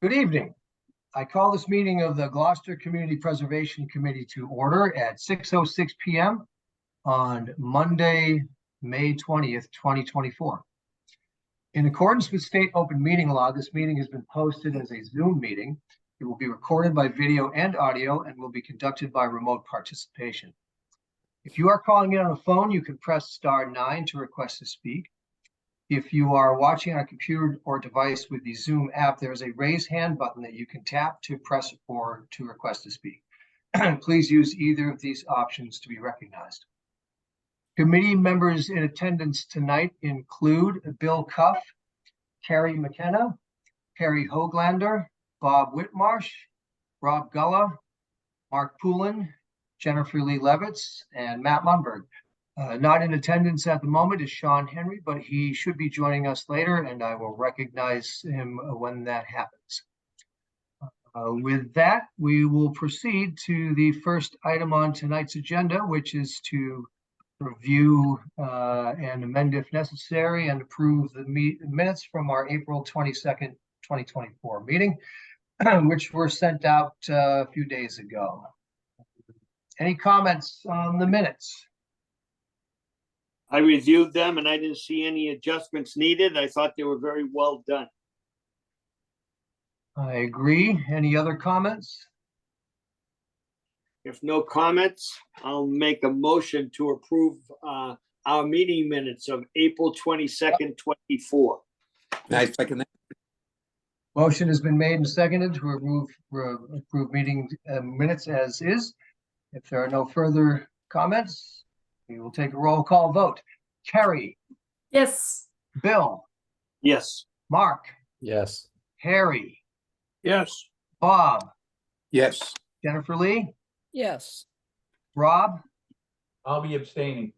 Good evening. I call this meeting of the Gloucester Community Preservation Committee to order at 6:06 p.m. on Monday, May 20th, 2024. In accordance with state open meeting law, this meeting has been posted as a Zoom meeting. It will be recorded by video and audio and will be conducted by remote participation. If you are calling in on a phone, you can press *9 to request to speak. If you are watching on a computer or device with the Zoom app, there is a raise hand button that you can tap to press or to request to speak. Please use either of these options to be recognized. Committee members in attendance tonight include Bill Cuff, Carrie McKenna, Harry Hoaglander, Bob Whitmarsh, Rob Gullah, Mark Poulin, Jennifer Lee Levitz, and Matt Lundberg. Not in attendance at the moment is Sean Henry, but he should be joining us later, and I will recognize him when that happens. With that, we will proceed to the first item on tonight's agenda, which is to review and amend if necessary and approve the minutes from our April 22nd, 2024 meeting, which were sent out a few days ago. Any comments on the minutes? I reviewed them and I didn't see any adjustments needed. I thought they were very well done. I agree. Any other comments? If no comments, I'll make a motion to approve our meeting minutes of April 22nd, 24. I second that. Motion has been made and seconded to approve meeting minutes as is. If there are no further comments, we will take a roll call vote. Carrie? Yes. Bill? Yes. Mark? Yes. Harry? Yes. Bob? Yes. Jennifer Lee? Yes. Rob? I'll be abstaining.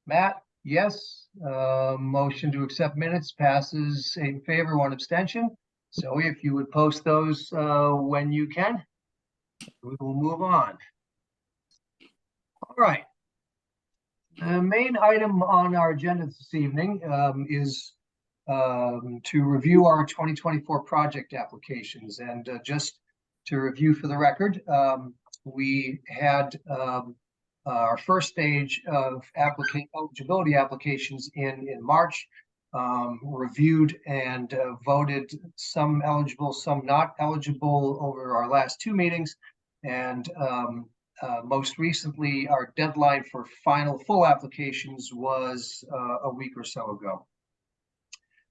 Matt? Yes. Motion to accept minutes passes 8 in favor, 1 abstention. So if you would post those when you can, we will move on. All right. The main item on our agenda this evening is to review our 2024 project applications. And just to review for the record, we had our first stage of eligibility applications in March, reviewed and voted some eligible, some not eligible over our last 2 meetings. And most recently, our deadline for final full applications was a week or so ago.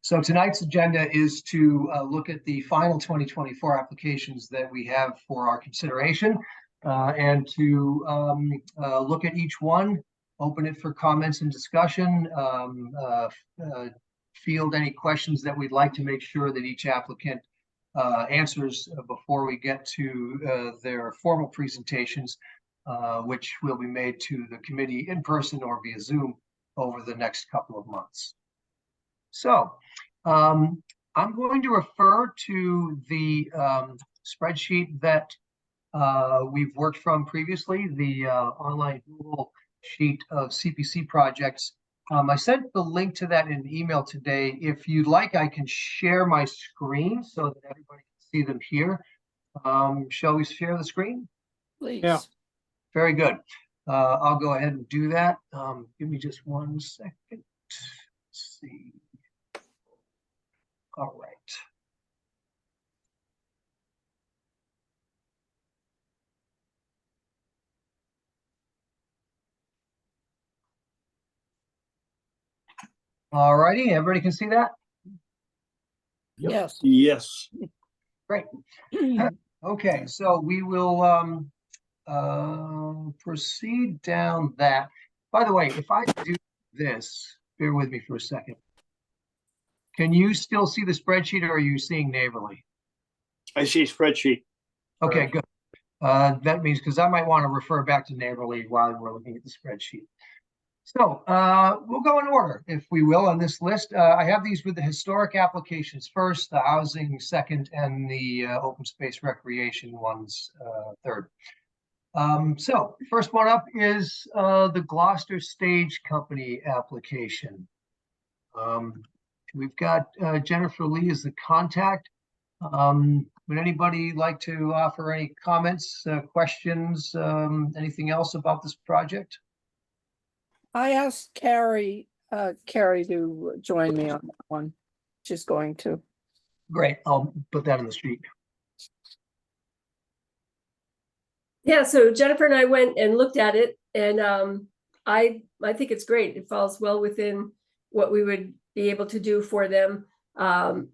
So tonight's agenda is to look at the final 2024 applications that we have for our consideration and to look at each one, open it for comments and discussion, field any questions that we'd like to make sure that each applicant answers before we get to their formal presentations, which will be made to the committee in person or via Zoom over the next couple of months. So I'm going to refer to the spreadsheet that we've worked from previously, the online Google sheet of CPC projects. I sent the link to that in an email today. If you'd like, I can share my screen so that everybody can see them here. Shall we share the screen? Please. Yeah. Very good. I'll go ahead and do that. Give me just 1 second. Let's see. All right. All righty. Everybody can see that? Yes. Yes. Great. Okay, so we will proceed down that. By the way, if I do this, bear with me for a second. Can you still see the spreadsheet, or are you seeing Neighborly? I see spreadsheet. Okay, good. That means, because I might want to refer back to Neighborly while we're looking at the spreadsheet. So we'll go in order, if we will, on this list. I have these with the historic applications first, the housing second, and the open space recreation ones third. So first one up is the Gloucester Stage Company application. We've got Jennifer Lee as the contact. Would anybody like to offer any comments, questions, anything else about this project? I asked Carrie to join me on that one. She's going to. Great, I'll put that in the sheet. Yeah, so Jennifer and I went and looked at it, and I think it's great. It falls well within what we would be able to do for them.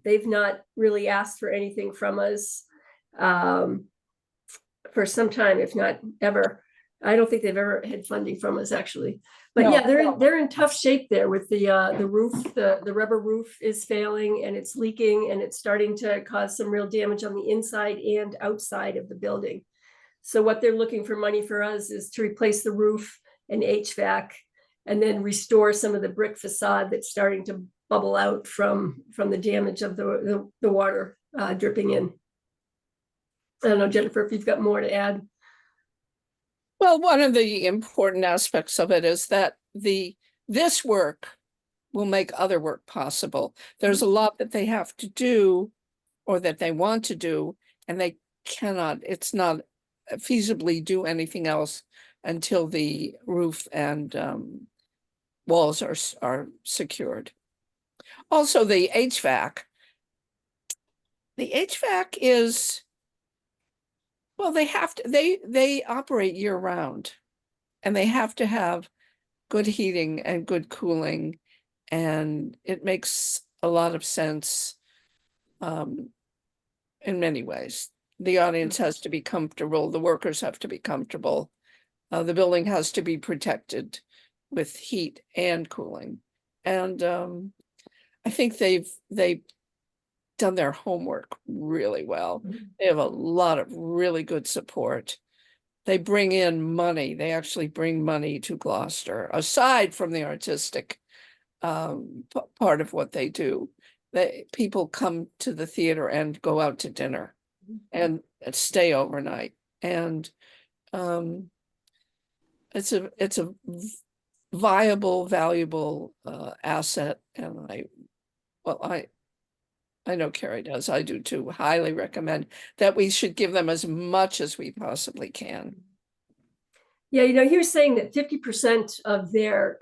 They've not really asked for anything from us for some time, if not ever. I don't think they've ever had funding from us, actually. But No. yeah, they're in tough shape there with the roof. The rubber roof is failing and it's leaking, and it's starting to cause some real damage on the inside and outside of the building. So what they're looking for money for us is to replace the roof and HVAC, and then restore some of the brick facade that's starting to bubble out from the damage of the water dripping in. I don't know, Jennifer, if you've got more to add. Well, one of the important aspects of it is that this work will make other work possible. There's a lot that they have to do or that they want to do, and they cannot, it's not feasibly do anything else until the roof and walls are secured. Also, the HVAC. The HVAC is, well, they have to, they operate year round, and they have to have good heating and good cooling, and it makes a lot of sense in many ways. The audience has to be comfortable, the workers have to be comfortable, the building has to be protected with heat and cooling. And I think they've done their homework really well. They have a lot of really good support. They bring in money. They actually bring money to Gloucester, aside from the artistic part of what they do. People come to the theater and go out to dinner and stay overnight. And it's a viable, valuable asset. And I know Carrie does, I do too, highly recommend that we should give them as much as we possibly can. Yeah, you know, he was saying that 50% of their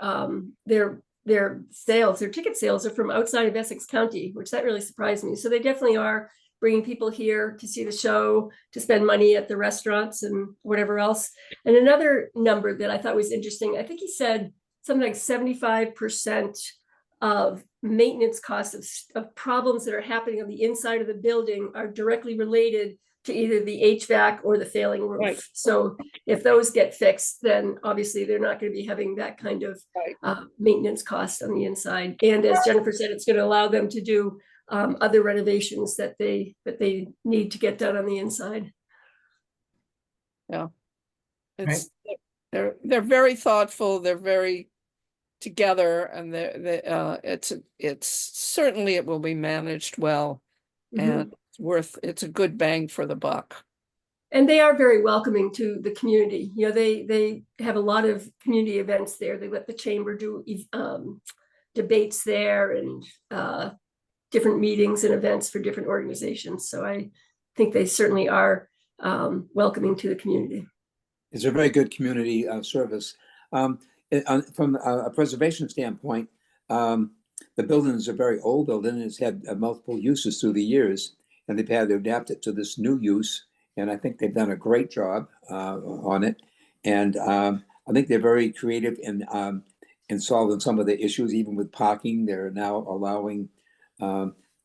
sales, their ticket sales, are from outside of Essex County, which that really surprised me. So they definitely are bringing people here to see the show, to spend money at the restaurants and whatever else. And another number that I thought was interesting, I think he said something like 75% of maintenance costs of problems that are happening on the inside of the building are directly related to either the HVAC or the failing roof. Right. So if those get fixed, then obviously they're not going to be having that kind of maintenance costs on the inside. And as Jennifer said, it's going to allow them to do other renovations that they need to get done on the inside. Yeah, they're very thoughtful. They're very together, and it's certainly, it will be managed well, and it's a good bang for the buck. And they are very welcoming to the community. You know, they have a lot of community events there. They let the chamber do debates there, and different meetings and events for different organizations. So I think they certainly are welcoming to the community. It's a very good community service. From a preservation standpoint, the building is a very old building. It's had multiple uses through the years, and they've had to adapt it to this new use. And I think they've done a great job on it. And I think they're very creative in solving some of the issues, even with parking. They're now allowing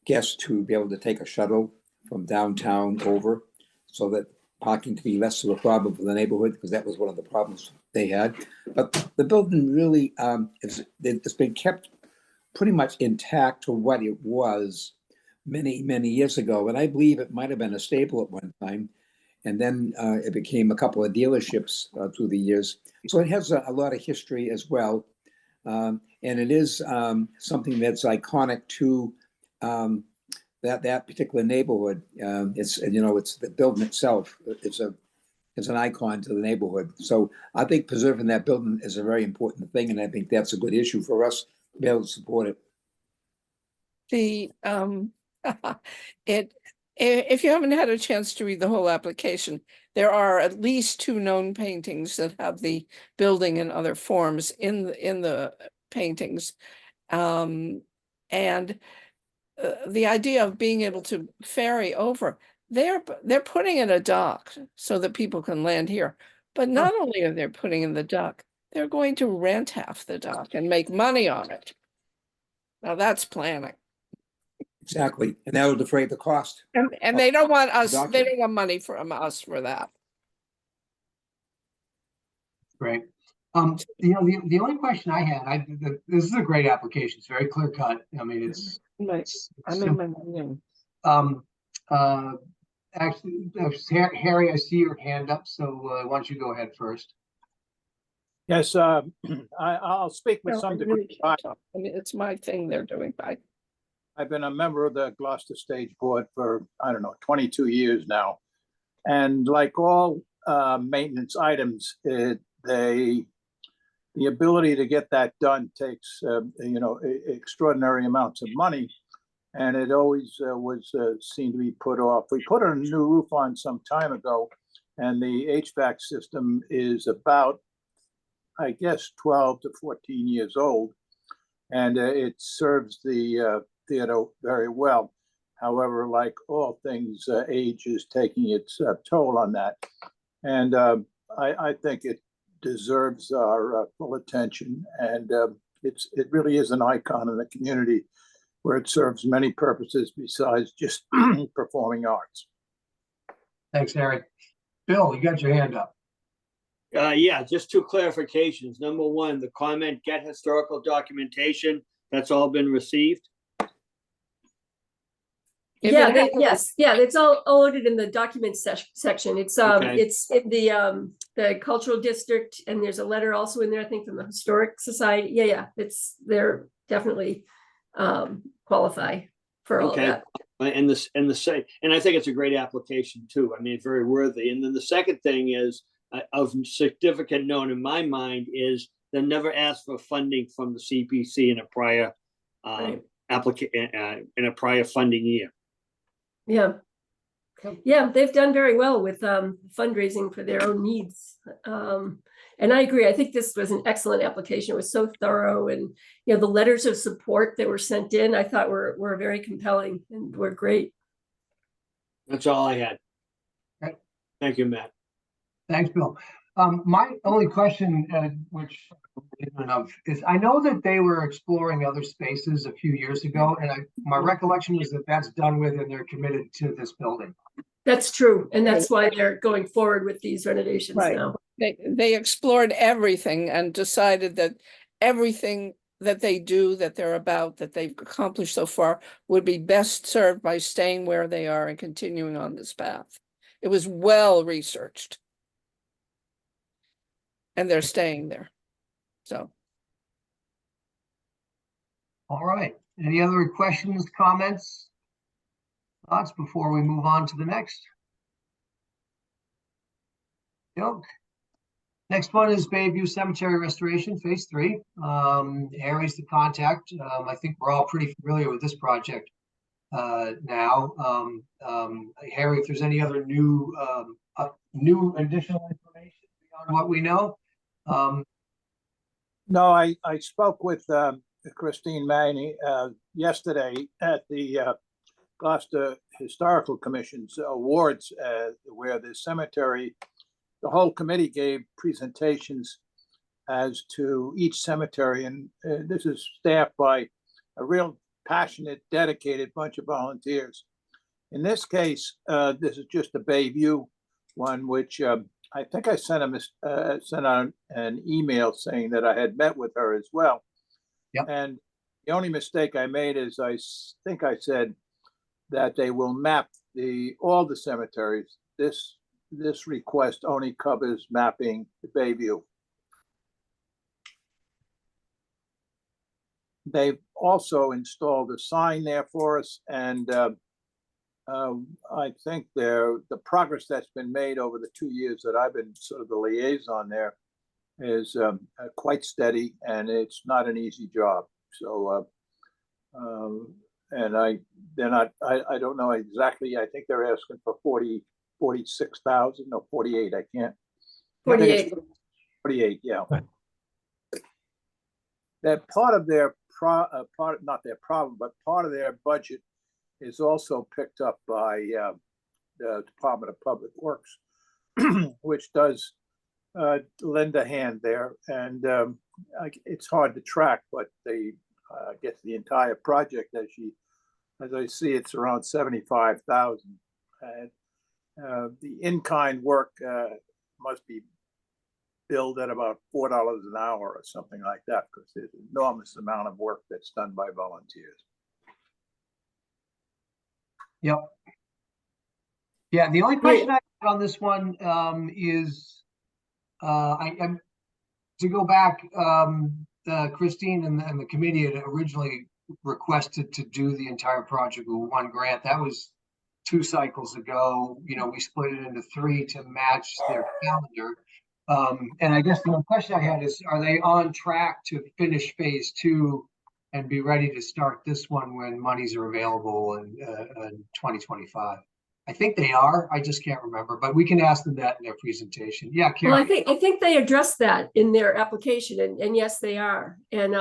guests to be able to take a shuttle from downtown over, so that parking to be less of a problem for the neighborhood, because that was one of the problems they had. But the building really, it's been kept pretty much intact to what it was many, many years ago. And I believe it might have been a stable at one time. And then it became a couple of dealerships through the years. So it has a lot of history as well. And it is something that's iconic to that particular neighborhood. It's the building itself. It's an icon to the neighborhood. So I think preserving that building is a very important thing, and I think that's a good issue for us to be able to support it. If you haven't had a chance to read the whole application, there are at least 2 known paintings that have the building and other forms in the paintings. And the idea of being able to ferry over, they're putting in a dock so that people can land here. But not only are they putting in the dock, they're going to rent half the dock and make money on it. Now that's planning. Exactly, and that'll defray the cost. And they don't want us, they Document. don't want money from us for that. Great. The only question I had, this is a great application. It's very clear cut. I mean, it's I'm in my mind. actually, Harry, I see your hand up, so why don't you go ahead first? Yes, I'll speak with No, I some really degree. can't talk. I mean, it's my thing they're doing. I've been a member of the Gloucester Stage Board for, I don't know, 22 years now. And like all maintenance items, the ability to get that done takes, extraordinary amounts of money. And it always was seen to be put off. We put a new roof on some time ago, and the HVAC system is about, I guess, 12 to 14 years old. And it serves the theater very well. However, like all things, age is taking its toll on that. And I think it deserves our full attention. And it really is an icon in the community where it serves many purposes besides just performing arts. Thanks, Harry. Bill, you got your hand up. Yeah, just 2 clarifications. Number 1, the comment, get historical documentation, that's all been received. Yeah, it's all loaded in the documents section. It's Okay. it's in the cultural district, and there's a letter also in there, I think, from the Historic Society. Yeah, they're definitely qualify for all of Okay. that. And I think it's a great application too. I mean, it's very worthy. And then the second thing is of significant note in my mind is they never asked for funding from the CPC in a prior Right. in a prior funding year. Yeah, they've done very well with fundraising for their own needs. And I agree. I think this was an excellent application. It was so thorough, and the letters of support that were sent in, I thought were very compelling and were great. That's all I had. Okay. Thank you, Matt. Thanks, Bill. My only question, which is, I know that they were exploring other spaces a few years ago, and my recollection was that that's done with and they're committed to this building. That's true, and that's why they're going forward with these renovations Right. now. They explored everything and decided that everything that they do, that they're about, that they've accomplished so far would be best served by staying where they are and continuing on this path. It was well researched. And they're staying there. So. All right. Any other questions, comments, thoughts before we move on to the next? Nope. Next one is Bayview Cemetery Restoration, Phase 3. Harry's the contact. I think we're all pretty familiar with this project now. Harry, if there's any other new additional information beyond what we know. No, I spoke with Christine Maney yesterday at the Gloucester Historical Commission's awards, where the cemetery, the whole committee gave presentations as to each cemetery, and this is staffed by a real passionate, dedicated bunch of volunteers. In this case, this is just a Bayview one, which I think I sent out an email saying that I had met with her as well. Yep. And the only mistake I made is I think I said that they will map all the cemeteries. This request only covers mapping the Bayview. They've also installed a sign there for us, and I think the progress that's been made over the 2 years that I've been sort of the liaison there is quite steady, and it's not an easy job. So, and I they're not, I don't know exactly. I think they're asking for 46,000 or 48. I can't. I think it's 48. 48, yeah. Right. That part of their not their problem, but part of their budget is also picked up by the Department of Public Works, which does lend a hand there. And it's hard to track, but they get the entire project as I see, it's around 75,000. And the in-kind work must be billed at about $4 an hour or something like that, because there's an enormous amount of work that's done by volunteers. Yep. Yeah, the only question I had on this one is I'm to go back, Christine and the committee had originally requested to do the entire project with one grant. That was 2 cycles ago. You know, we split it into 3 to match their calendar. And I guess the question I had is, are they on track to finish phase 2 and be ready to start this one when monies are available in 2025? I think they are. I just can't remember, but we can ask them that in their presentation. Yeah, Well, Karen, I think they addressed that in their application, and yes, they are. And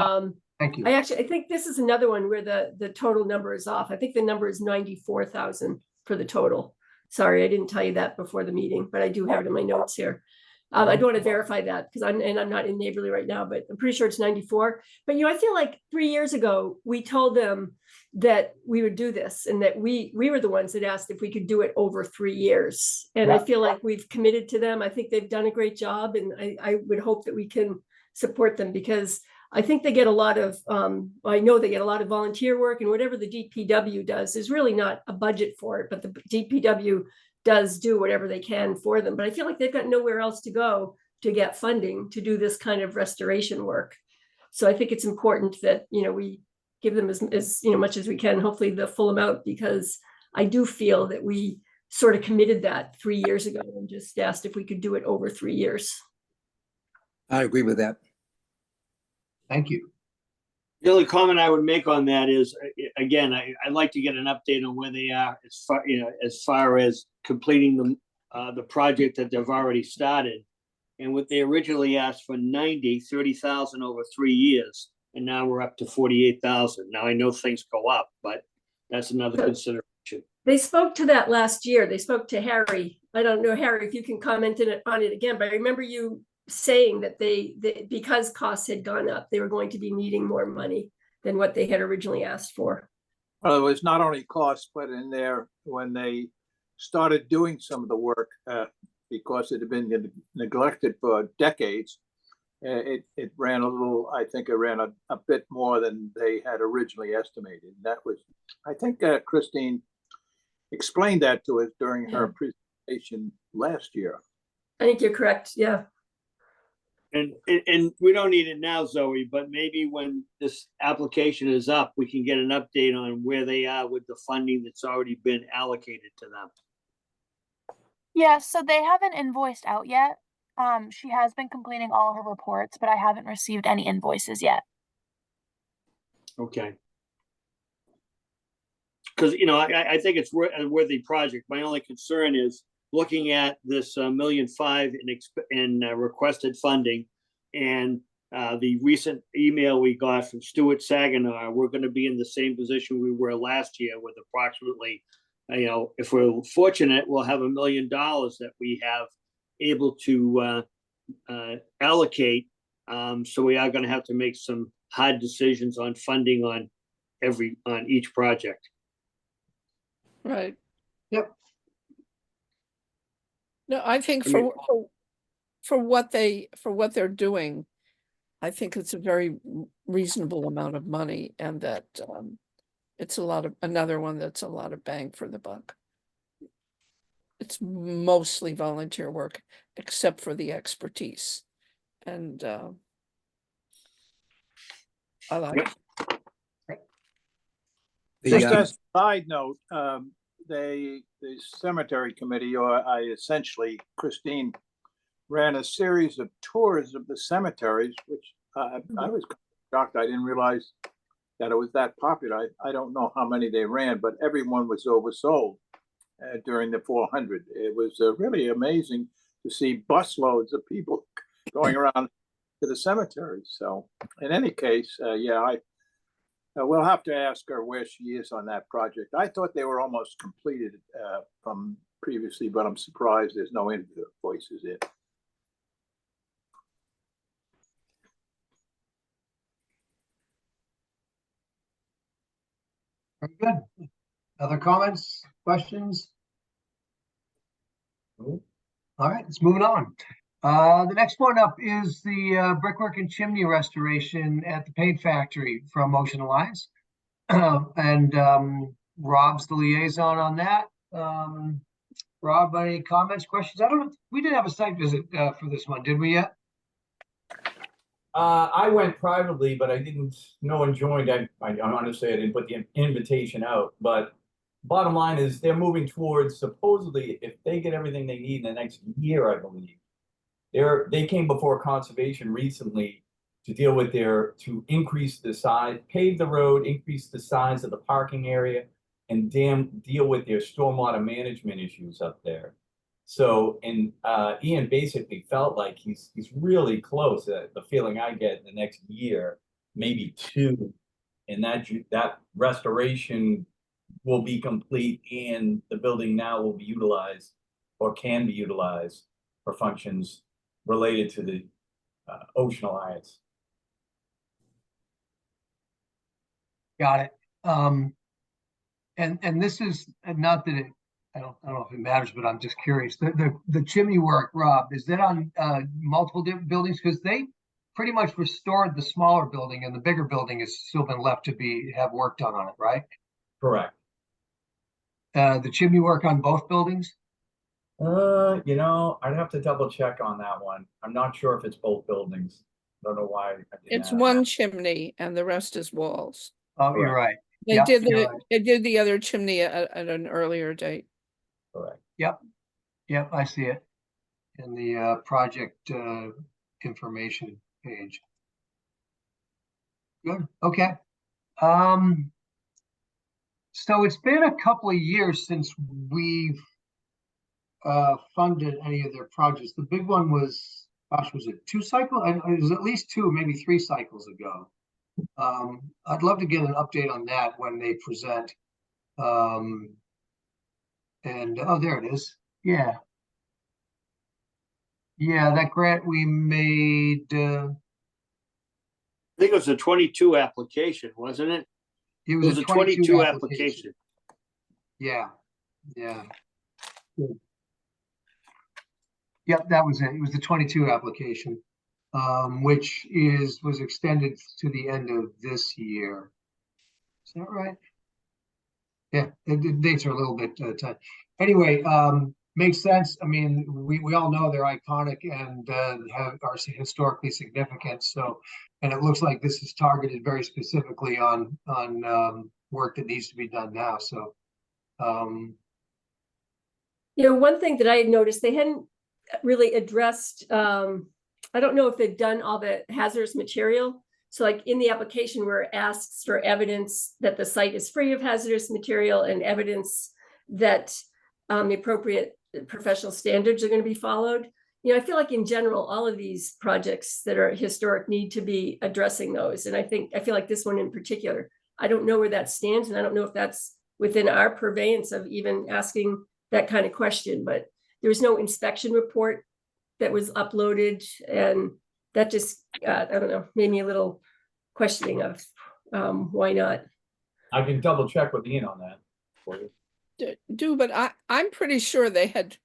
thank you. I think this is another one where the total number is off. I think the number is 94,000 for the total. Sorry, I didn't tell you that before the meeting, but I do have it in my notes here. I don't want to verify that because I'm not in Neighborly right now, but I'm pretty sure it's 94. But I feel like 3 years ago we told them that we would do this, and that we were the ones that asked if we could do it over 3 years. And I feel like we've committed to them. I think they've done a great job, and I would hope that we can support them, because I think they get a lot of, I know they get a lot of volunteer work, and whatever the DPW does, there's really not a budget for it, but the DPW does do whatever they can for them. But I feel like they've got nowhere else to go to get funding to do this kind of restoration work. So I think it's important that, we give them as much as we can, hopefully the full amount, because I do feel that we sort of committed that 3 years ago and just asked if we could do it over 3 years. I agree with that. Thank you. The only comment I would make on that is, again, I'd like to get an update on where they are as far as completing the project that they've already started. And what they originally asked for 30,000 over 3 years, and now we're up to 48,000. Now I know things go up, but that's another consideration. They spoke to that last year. They spoke to Harry. I don't know, Harry, if you can comment on it again, but I remember you saying that they because costs had gone up, they were going to be needing more money than what they had originally asked for. Well, it was not only cost, but in there, when they started doing some of the work, because it had been neglected for decades, it ran a little, I think it ran a bit more than they had originally estimated. That was, I think Christine explained that to us during her presentation last year. I think you're correct. Yeah. And we don't need it now, Zoe, but maybe when this application is up, we can get an update on where they are with the funding that's already been allocated to them. Yeah, so they haven't invoiced out yet. She has been completing all her reports, but I haven't received any invoices yet. Okay. Because, I think it's a worthy project. My only concern is looking at this $1.5 million in requested funding, and the recent email we got from Stuart Saginaw, we're going to be in the same position we were last year with approximately, if we're fortunate, we'll have $1 million that we have able to allocate. So we are going to have to make some hard decisions on funding on each project. Right. Yep. No, I think for what they're doing, I think it's a very reasonable amount of money, and that it's another one that's a lot of bang for the buck. It's mostly volunteer work, except for the expertise, and I like it. Just as a side note, the cemetery committee, or essentially Christine, ran a series of tours of the cemeteries, which I was shocked. I didn't realize that it was that popular. I don't know how many they ran, but everyone was oversold during the 400. It was really amazing to see busloads of people going around to the cemetery. So in any case, we'll have to ask her where she is on that project. I thought they were almost completed from previously, but I'm surprised there's no invoices in. Very good. Other comments, questions? All right, let's move it on. The next one up is the brickwork and chimney restoration at the paint factory from Ocean Alliance. And Rob's the liaison on that. Rob, any comments, questions? I don't know. We didn't have a site visit for this one, did we yet? I went privately, but I didn't, no one joined. I honestly, I didn't put the invitation out, but bottom line is they're moving towards, supposedly, if they get everything they need in the next year, I believe. They came before conservation recently to deal with to increase the size, pave the road, increase the size of the parking area, and deal with their stormwater management issues up there. So, and Ian basically felt like he's really close. The feeling I get in the next year, maybe two, and that restoration will be complete, and the building now will be utilized or can be utilized for functions related to the Ocean Alliance. Got it. And this is not that I don't know if it matters, but I'm just curious. The chimney work, Rob, is that on multiple different buildings? Because they pretty much restored the smaller building, and the bigger building has still been left to have work done on it, right? Correct. The chimney work on both buildings? I'd have to double check on that one. I'm not sure if it's both buildings. I don't know why. It's one chimney and the rest is walls. Oh, you're right. They Yep, did you're right. they did the other chimney at an earlier date. Correct. Yep, I see it in the project information page. Good, okay. So it's been a couple of years since we've funded any of their projects. The big one was, gosh, was it 2 cycles? It was at least 2, maybe 3 cycles ago. I'd love to get an update on that when they present. And oh, there it is. Yeah, that grant we made. I think it was a 22 application, wasn't it? It It was was a 22 application. Yeah. Good. Yep, that was it. It was the 22 application, which was extended to the end of this year. Is that right? Yeah, the dates are a little bit tight. Anyway, makes sense. I mean, we all know they're iconic and are historically significant. So, and it looks like this is targeted very specifically on work that needs to be done now. So, one thing that I had noticed, they hadn't really addressed, I don't know if they've done all the hazardous material. So like in the application where it asks for evidence that the site is free of hazardous material and evidence that the appropriate professional standards are going to be followed. I feel like in general, all of these projects that are historic need to be addressing those. And I feel like this one in particular, I don't know where that stands. And I don't know if that's within our purveyance of even asking that kind of question, but there was no inspection report that was uploaded. And that just, I don't know, made me a little questioning of why not. I can double check with Ian on that for you. But I'm pretty sure they had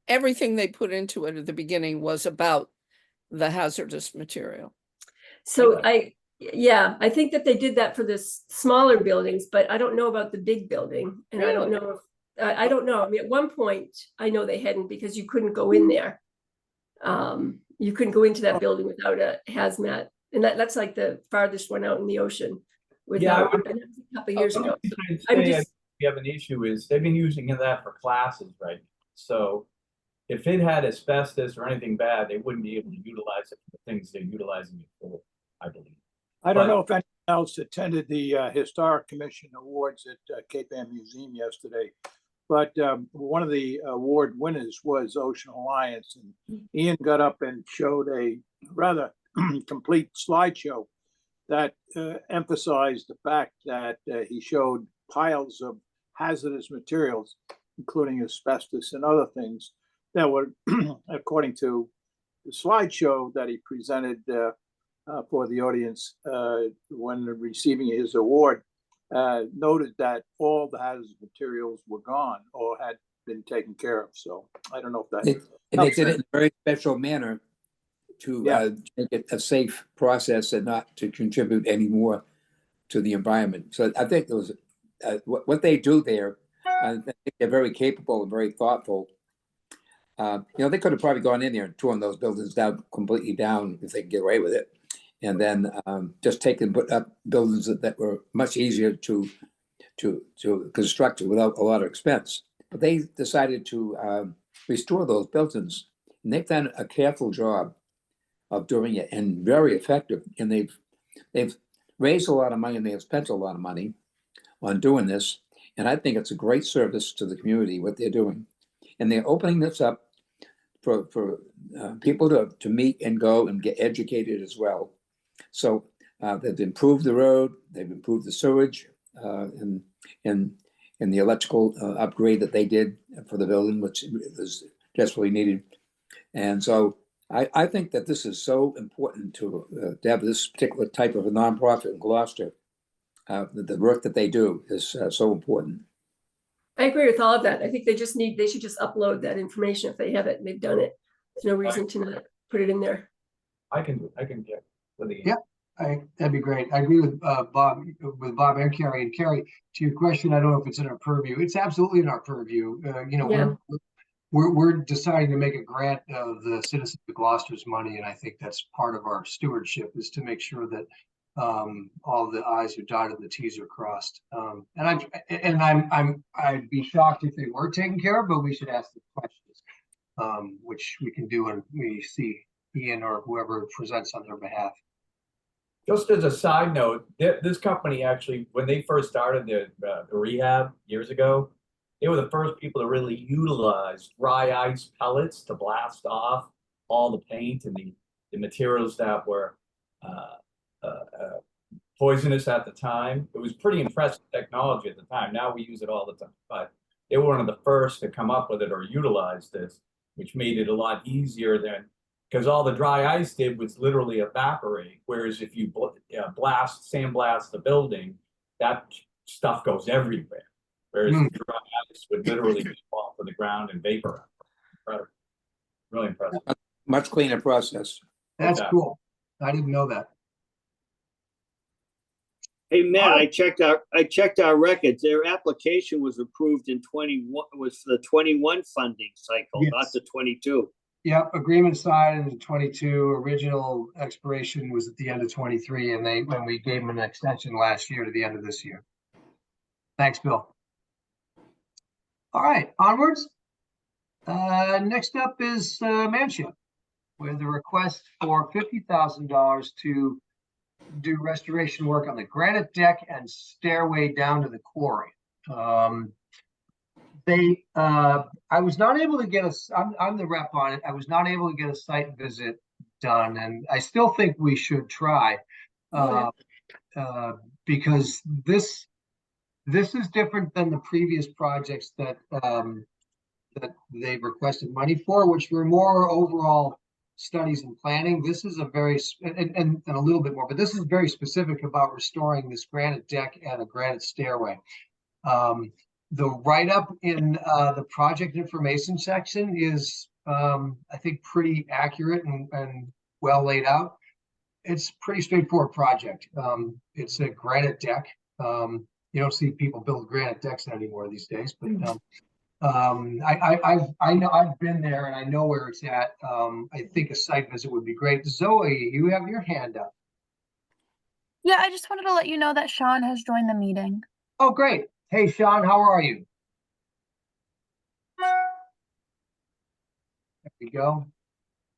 everything they put into it at the beginning was about the hazardous material. So I think that they did that for the smaller buildings, but I don't know about the big building. And I don't know if, I don't know. I mean, at one point I know they hadn't, because you couldn't go in there. You couldn't go into that building without a hazmat. And that's like the farthest one out in the ocean. Without, and that was a couple of years ago. We have an issue is they've been using that for classes, right? So if it had asbestos or anything bad, they wouldn't be able to utilize it for the things they're utilizing it for, I believe. I don't know if any else attended the Historic Commission Awards at Cape Ann Museum yesterday. But one of the award winners was Ocean Alliance, and Ian got up and showed a rather complete slideshow that emphasized the fact that he showed piles of hazardous materials, including asbestos and other things that were, according to the slideshow that he presented for the audience when receiving his award, noted that all the hazardous materials were gone or had been taken care of. So I don't know if that. And they did it in a very special manner to make it a safe process and not to contribute any more to the environment. So I think there was what they do there. I think they're very capable and very thoughtful. They could have probably gone in there and torn those buildings down completely down if they could get away with it, and then just take and put up buildings that were much easier to construct without a lot of expense. But they decided to restore those buildings, and they've done a careful job of doing it and very effective. And they've raised a lot of money and they've spent a lot of money on doing this. And I think it's a great service to the community what they're doing. And they're opening this up for people to meet and go and get educated as well. So they've improved the road, they've improved the sewage, and the electrical upgrade that they did for the building, which was desperately needed. And so I think that this is so important to have this particular type of a nonprofit in Gloucester. The work that they do is so important. I agree with all of that. I think they should just upload that information if they have it and they've done it. There's no reason to not put it in there. I can check with the. Yeah. That'd be great. I agree with Bob and Carrie. And Carrie, to your question, I don't know if it's in our purview. It's absolutely in our purview. We're deciding to make a grant of the citizens of Gloucester's money, and I think that's part of our stewardship is to make sure that all the I's are dotted and the T's are crossed. I'd be shocked if they were taken care of, but we should ask the questions, which we can do when we see Ian or whoever presents on their behalf. Just as a side note, this company actually, when they first started the rehab years ago, they were the first people to really utilize dry ice pellets to blast off all the paint and the materials that were poisonous at the time. It was pretty impressive technology at the time. Now we use it all the time, but they were one of the first to come up with it or utilize this, which made it a lot easier than, because all the dry ice did was literally evaporate. Whereas if you sandblast the building, that stuff goes everywhere. Whereas the dry ice would literally just fall to the ground and vaporize. Incredible. Really impressive. Much cleaner process. That's cool. I didn't know that. Hey, Matt, I checked our records. Their application was approved in 21, was the 21 funding cycle, Yes. not the 22. Yep, agreement signed in 22. Original expiration was at the end of 23, and when we gave them an extension last year to the end of this year. Thanks, Bill. All right, onwards. Next up is Manship with a request for $50,000 to do restoration work on the granite deck and stairway down to the quarry. I was not able to get I'm the rep on it. I was not able to get a site visit done, and I still think we should try because this is different than the previous projects that they've requested money for, which were more overall studies and planning. This is a very and a little bit more, but this is very specific about restoring this granite deck and a granite stairway. The write-up in the project information section is, I think, pretty accurate and well laid out. It's a pretty straightforward project. It's a granite deck. You don't see people build granite decks anymore these days, but I know I've been there and I know where it's at. I think a site visit would be great. Zoe, you have your hand up. Yeah, I just wanted to let you know that Sean has joined the meeting. Oh, great. Hey, Sean, how are you? There we go.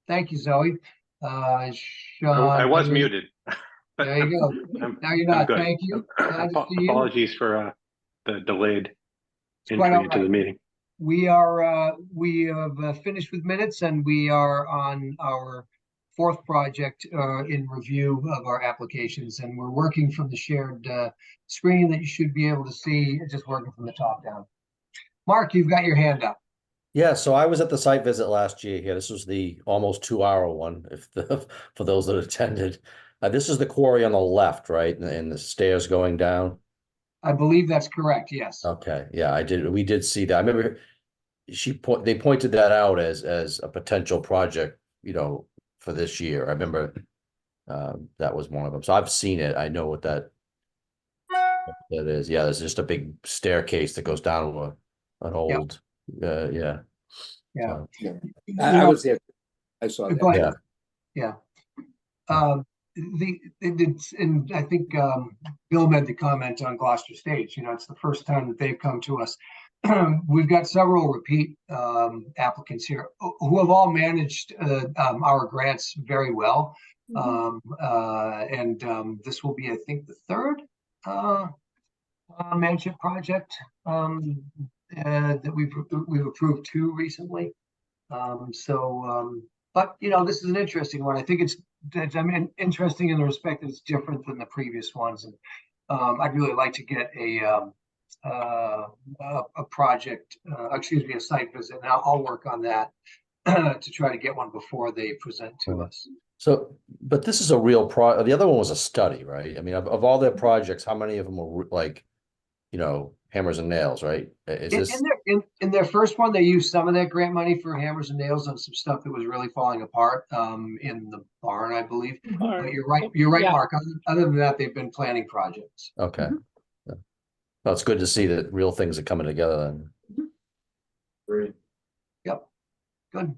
Thank you, Zoe. Sean, I was muted. There you go. I'm- Now you're I'm not. good. Thank you. Glad to see you. Apologies for the delayed It's quite entry all into the right. meeting. We have finished with minutes and we are on our fourth project in review of our applications, and we're working from the shared screen that you should be able to see, just working from the top down. Mark, you've got your hand up. Yeah, so I was at the site visit last year here. This was the almost 2-hour one, for those that attended. This is the quarry on the left, right? And the stairs going down. I believe that's correct, yes. Okay, yeah, we did see that. I remember they pointed that out as a potential project, for this year. I remember that was one of them. So I've seen it. I know what that is. Yeah, there's just a big staircase that goes down to an old, yeah. Yeah. So, I was there. I saw Go that. ahead. Yeah. And I think Bill made the comment on Gloucester Stage. It's the first time that they've come to us. We've got several repeat applicants here who have all managed our grants very well. And this will be, I think, the third management project that we've approved 2 recently. But this is an interesting one. I think it's interesting in the respect that it's different than the previous ones, and I'd really like to get a project, a site visit, and I'll work on that to try to get one before they present to us. So, but this is a real the other one was a study, right? I mean, of all their projects, how many of them were like, hammers and nails, right? In their first one, they used some of that grant money for hammers and nails on some stuff that was really falling apart in the barn, I believe. But you're right, Yeah. Mark. Other than that, they've been planning projects. Okay. Yeah. Well, it's good to see that real things are coming together then. Great. Yep. Good.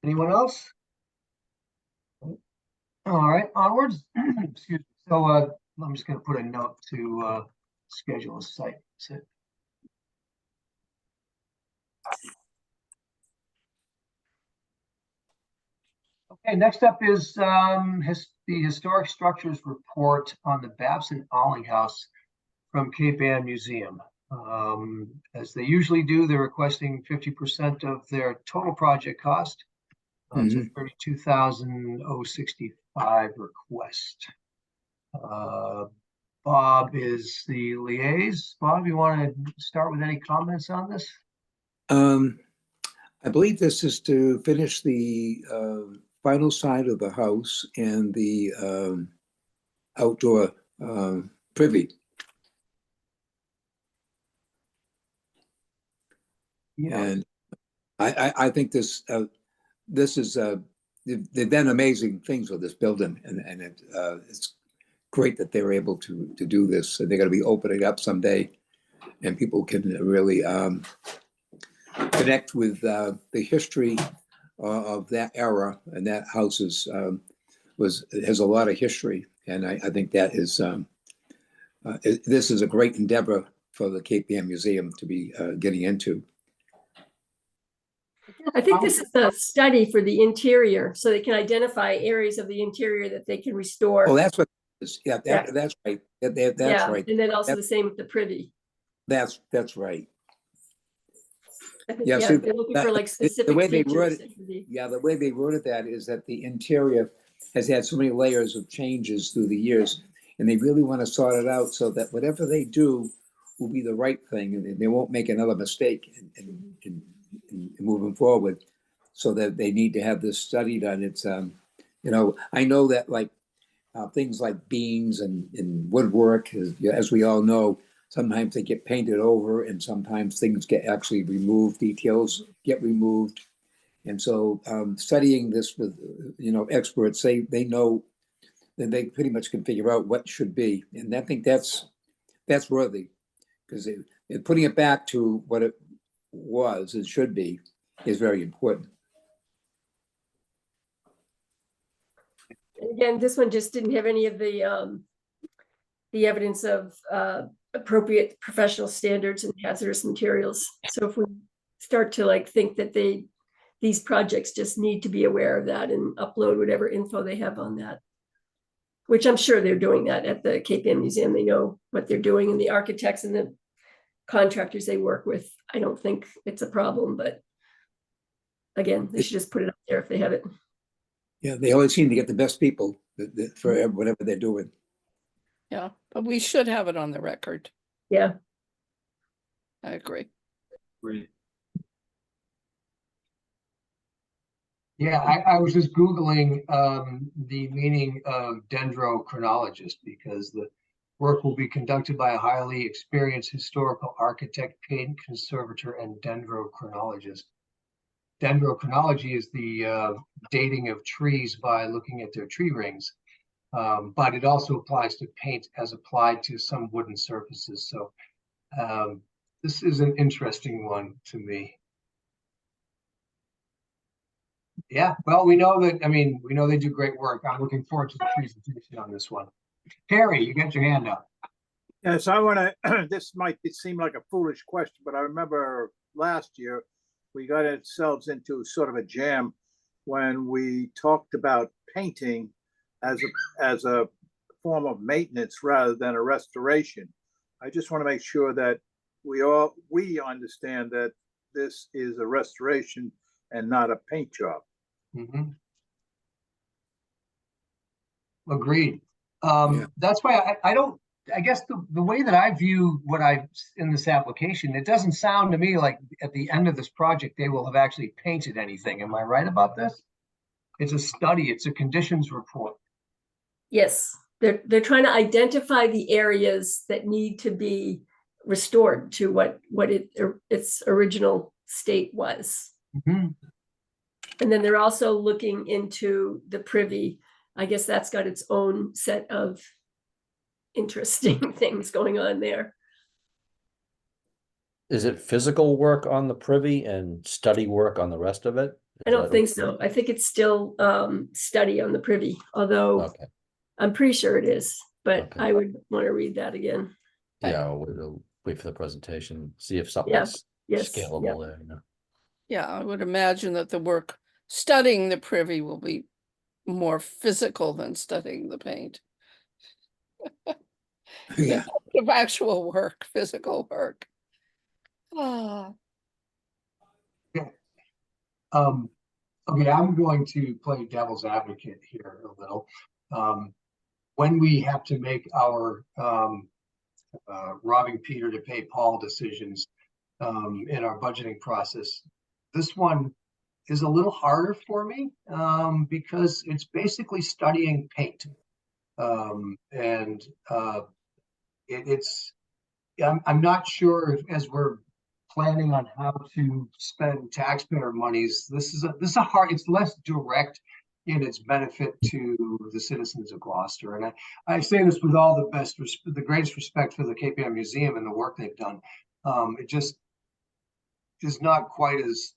Anyone else? All right, onwards. Excuse me. So I'm just going to put a note to schedule a site visit. Okay, next up is the Historic Structures Report on the Babson Alling House from Cape Ann Museum. As they usually do, they're requesting 50% of their total project cost. It's a $32,065 request. Bob is the liaison. Bob, you want to start with any comments on this? I believe this is to finish the final side of the house and the outdoor privy. Yeah. And I think this is they've done amazing things with this building, and it's great that they were able to do this. So they're going to be opening up someday, and people can really connect with the history of that era, and that house has a lot of history, and I think that is this is a great endeavor for the Cape Ann Museum to be getting into. I think this is a study for the interior, so they can identify areas of the interior that they can restore. Oh, that's what it is. Yeah, that's right. That's right. And then also the same with the privy. That's right. I think, Yeah, so they're looking for like specific the way they features wrote it, that can be- the way they worded that is that the interior has had so many layers of changes through the years, and they really want to sort it out so that whatever they do will be the right thing, and they won't make another mistake in moving forward. So that they need to have this study done. It's I know that like things like beams and woodwork, as we all know, sometimes they get painted over, and sometimes things get actually removed, details get removed. And so studying this with, experts, they know that they pretty much can figure out what should be. And I think that's worthy, because putting it back to what it was, it should be, is very important. Again, this one just didn't have any of the evidence of appropriate professional standards and hazardous materials. So if we start to think that these projects just need to be aware of that and upload whatever info they have on that. which I'm sure they're doing that at the Cape Ann Museum. They know what they're doing, and the architects and the contractors they work with, I don't think it's a problem, but again, they should just put it up there if they have it. Yeah, they always seem to get the best people for whatever they're doing. Yeah, but we should have it on the record. Yeah. I agree. Yeah, I was just Googling the meaning of dendrochronologist, because the work will be conducted by a highly experienced historical architect, paint conservator, and dendrochronologist. Dendrochronology is the dating of trees by looking at their tree rings, but it also applies to paint as applied to some wooden surfaces. So this is an interesting one to me. Yeah, well, we know that, I mean, we know they do great work. I'm looking forward to the presentation on this one. Harry, you got your hand up. Yes, I want to, this might seem like a foolish question, but I remember last year we got ourselves into sort of a jam when we talked about painting as a form of maintenance rather than a restoration. I just want to make sure that we understand that this is a restoration and not a paint job. Mhm. Agreed. Yeah. That's why I guess the way that I view what in this application, it doesn't sound to me like at the end of this project, they will have actually painted anything. Am I right about this? It's a study, it's a conditions report. Yes, they're trying to identify the areas that need to be restored to what its original state was. Mhm. And then they're also looking into the privy. I guess that's got its own set of interesting things going on there. Is it physical work on the privy and study work on the rest of it? I don't think so. I think it's still study on the privy, although Okay, I'm pretty sure it is, but Okay. I would want to read that again. yeah, we'll wait for the presentation, see if Yeah, something's yes, yeah. scalable there, you know. Yeah, I would imagine that the work studying the privy will be more physical than studying the paint. Yeah. Of actual work, physical work. Ah, Okay, I'm going to play devil's advocate here a little. When we have to make our robbing Peter to pay Paul decisions in our budgeting process, this one is a little harder for me because it's basically studying paint. I'm not sure if, as we're planning on how to spend taxpayer monies, this is it's less direct in its benefit to the citizens of Gloucester. And I say this with all the greatest respect for the Cape Ann Museum and the work they've done. It just is not quite as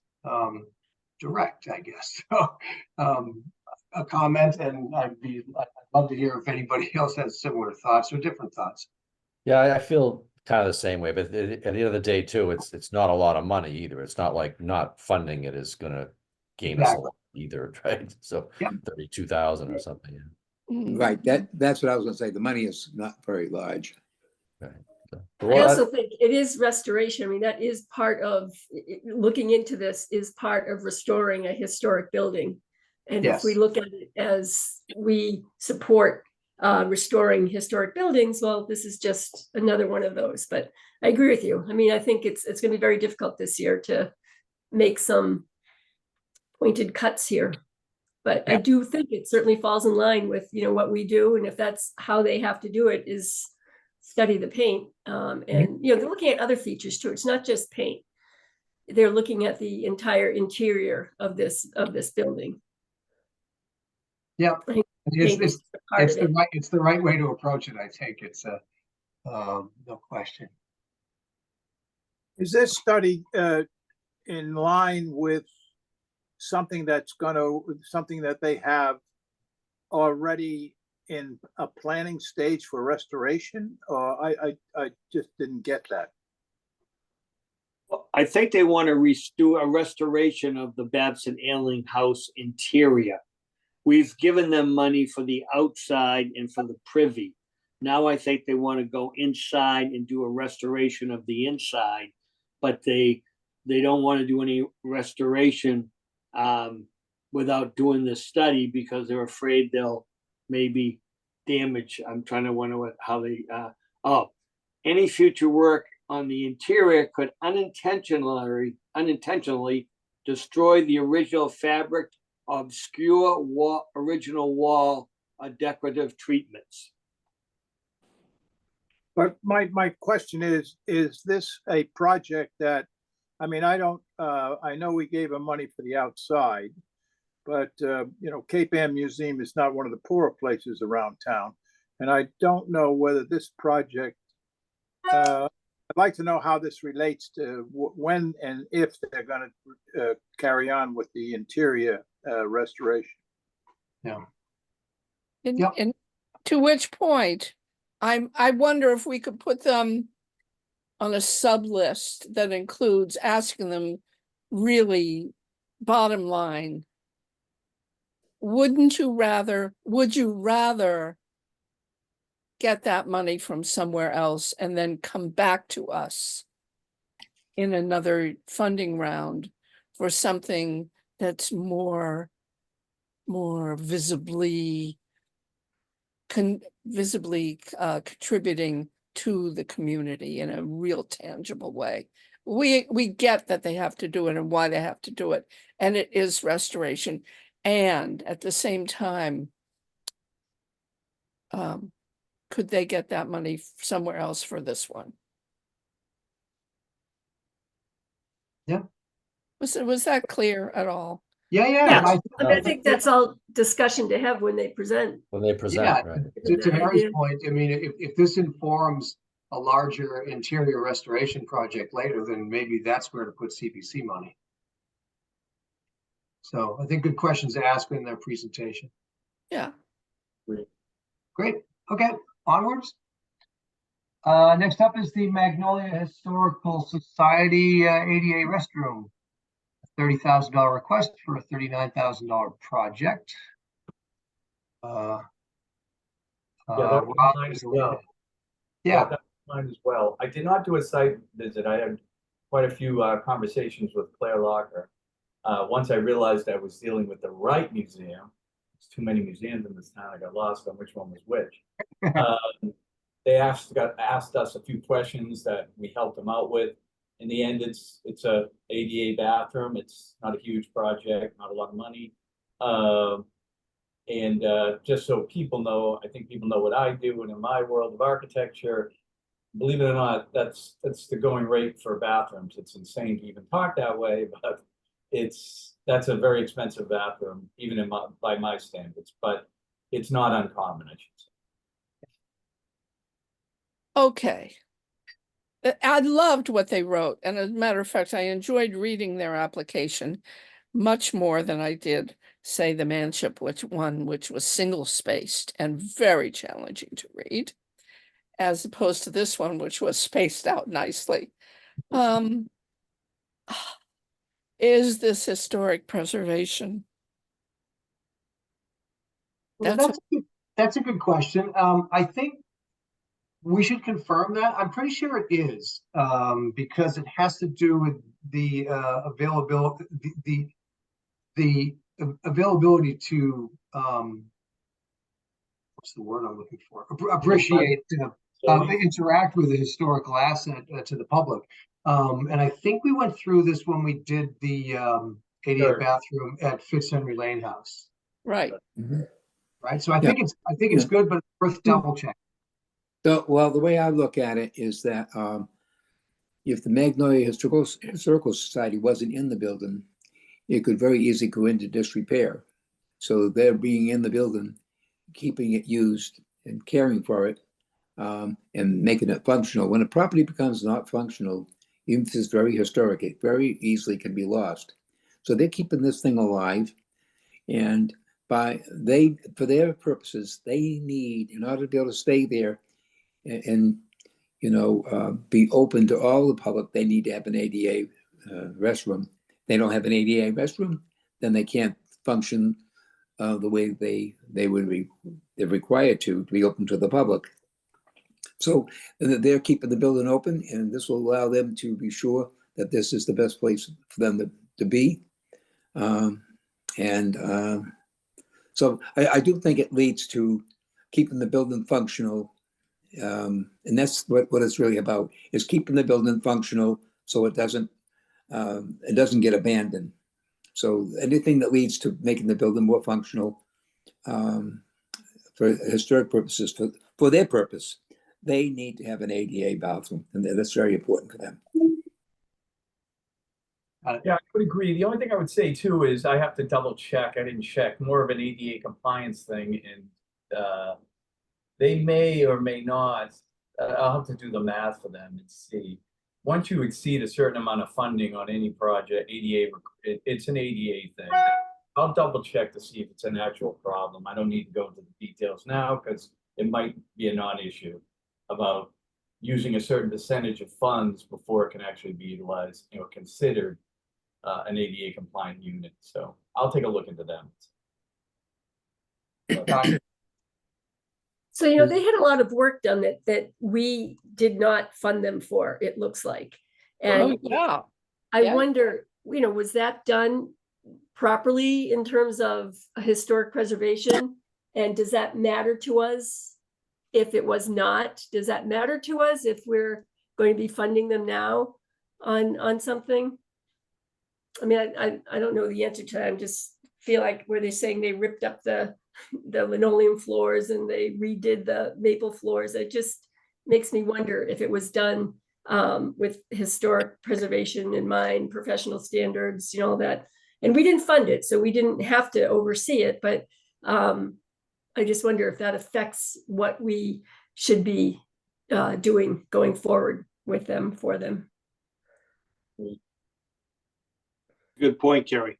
direct, I guess. So a comment, and I'd love to hear if anybody else has similar thoughts or different thoughts. Yeah, I feel kind of the same way, but at the end of the day too, it's not a lot of money either. It's not like not funding it is gonna gain us a Exactly. lot either, right? So Yep. 32,000 or something. mm, Right, that's what I was gonna say. The money is not very large. Right. So, I well, also think it is restoration. I mean, that is part of looking into this is part of restoring a historic building. And if we Yes. look at it as we support restoring historic buildings, well, this is just another one of those. But I agree with you. I mean, I think it's going to be very difficult this year to make some pointed cuts here. But I Yeah. do think it certainly falls in line with, what we do. And if that's how they have to do it, is study the paint. And, they're looking at other features too. It's not just paint. They're looking at the entire interior of this building. Yeah. I think It's part of it. it's the right way to approach it. I think it's no question. Is this study in line with something that they have already in a planning stage for restoration? Or I just didn't get that. I think they want to do a restoration of the Babson Ailing House interior. we've given them money for the outside and for the privy. Now I think they want to go inside and do a restoration of the inside, but they don't want to do any restoration without doing this study because they're afraid they'll maybe damage. I'm trying to wonder how they, any future work on the interior could unintentionally destroy the original fabric, obscure original wall decorative treatments. But my question is this a project that, I mean, I know we gave them money for the outside, but, Cape Ann Museum is not one of the poorer places around town. And I don't know whether this project, I'd like to know how this relates to when and if they're going to carry on with the interior restoration. Yeah. And, Yep. and to which point, I wonder if we could put them on a sub list that includes asking them really bottom line. Would you rather get that money from somewhere else and then come back to us in another funding round for something that's more visibly contributing to the community in a real tangible way? We get that they have to do it and why they have to do it, and it is restoration. And at the same time, could they get that money somewhere else for this one? Yeah. Was that clear at all? Yeah, yeah. Yeah. I I think that's all discussion to have when they present. When they present, Yeah, right? to The Harry's idea. point, I mean, if this informs a larger interior restoration project later, then maybe that's where to put CPC money. So I think good questions to ask in their presentation. Yeah. Great. Okay, onwards. Next up is the Magnolia Historical Society ADA restroom. $30,000 request for a $39,000 project. Yeah, that was Rob mine is as well. Yeah, That's mine as well. I did not do a site visit. I had quite a few conversations with Claire Locker. Once I realized I was dealing with the right museum, there's too many museums in this town, I got lost on which one was which. They asked us a few questions that we helped them out with. In the end, it's a ADA bathroom. It's not a huge project, not a lot of money. And just so people know, I think people know what I do, and in my world of architecture, believe it or not, that's the going rate for bathrooms. It's insane to even talk that way, but that's a very expensive bathroom, even by my standards. But it's not uncommon, I should say. Okay. I loved what they wrote. And as a matter of fact, I enjoyed reading their application much more than I did, say, the Manship, which was single spaced and very challenging to read, as opposed to this one, which was spaced out nicely. Is this historic preservation? well, that's a good question. I think we should confirm that. I'm pretty sure it is, because it has to do with the availability, the availability to what's the word I'm looking for? Appreciate, interact with the historical asset to the public. And I think we went through this when we did the ADA Sure. bathroom at Fitzhenry Lane House, Right. right? So I think it's good, but it's worth double checking. So, well, the way I look at it is that if the Magnolia Historical Society wasn't in the building, it could very easily go into disrepair. So they're being in the building, keeping it used and caring for it, and making it functional. When a property becomes not functional, even if it's very historic, it very easily can be lost. So they're keeping this thing alive, and for their purposes, they need, in order to be able to stay there and be open to all the public, they need to have an ADA restroom. They don't have an ADA restroom, then they can't function the way they would be, they're required to be open to the public. So they're keeping the building open, and this will allow them to be sure that this is the best place for them to be. So I do think it leads to keeping the building functional. And that's what it's really about, is keeping the building functional so it doesn't get abandoned. So anything that leads to making the building more functional for historic purposes, for their purpose, they need to have an ADA bathroom, and that's very important for them. Yeah, I would agree. The only thing I would say too is I have to double check. I didn't check, more of an ADA compliance thing, and they may or may not. I'll have to do the math for them and see. Once you exceed a certain amount of funding on any project, ADA, it's an ADA thing. I'll double check to see if it's an actual problem. I don't need to go into the details now because it might be a non-issue about using a certain percentage of funds before it can actually be utilized, considered an ADA compliant unit. So I'll take a look into that. So, they had a lot of work done that we did not fund them for, it looks like. And yeah. I wonder, was that done properly in terms of historic preservation? And does that matter to us? If it was not, does that matter to us if we're going to be funding them now on something? I mean, I don't know the answer to that. I just feel like where they're saying they ripped up the linoleum floors and they redid the maple floors. It just makes me wonder if it was done with historic preservation in mind, professional standards, that. And we didn't fund it, so we didn't have to oversee it. But I just wonder if that affects what we should be doing going forward with them, for them. Good point, Kerry.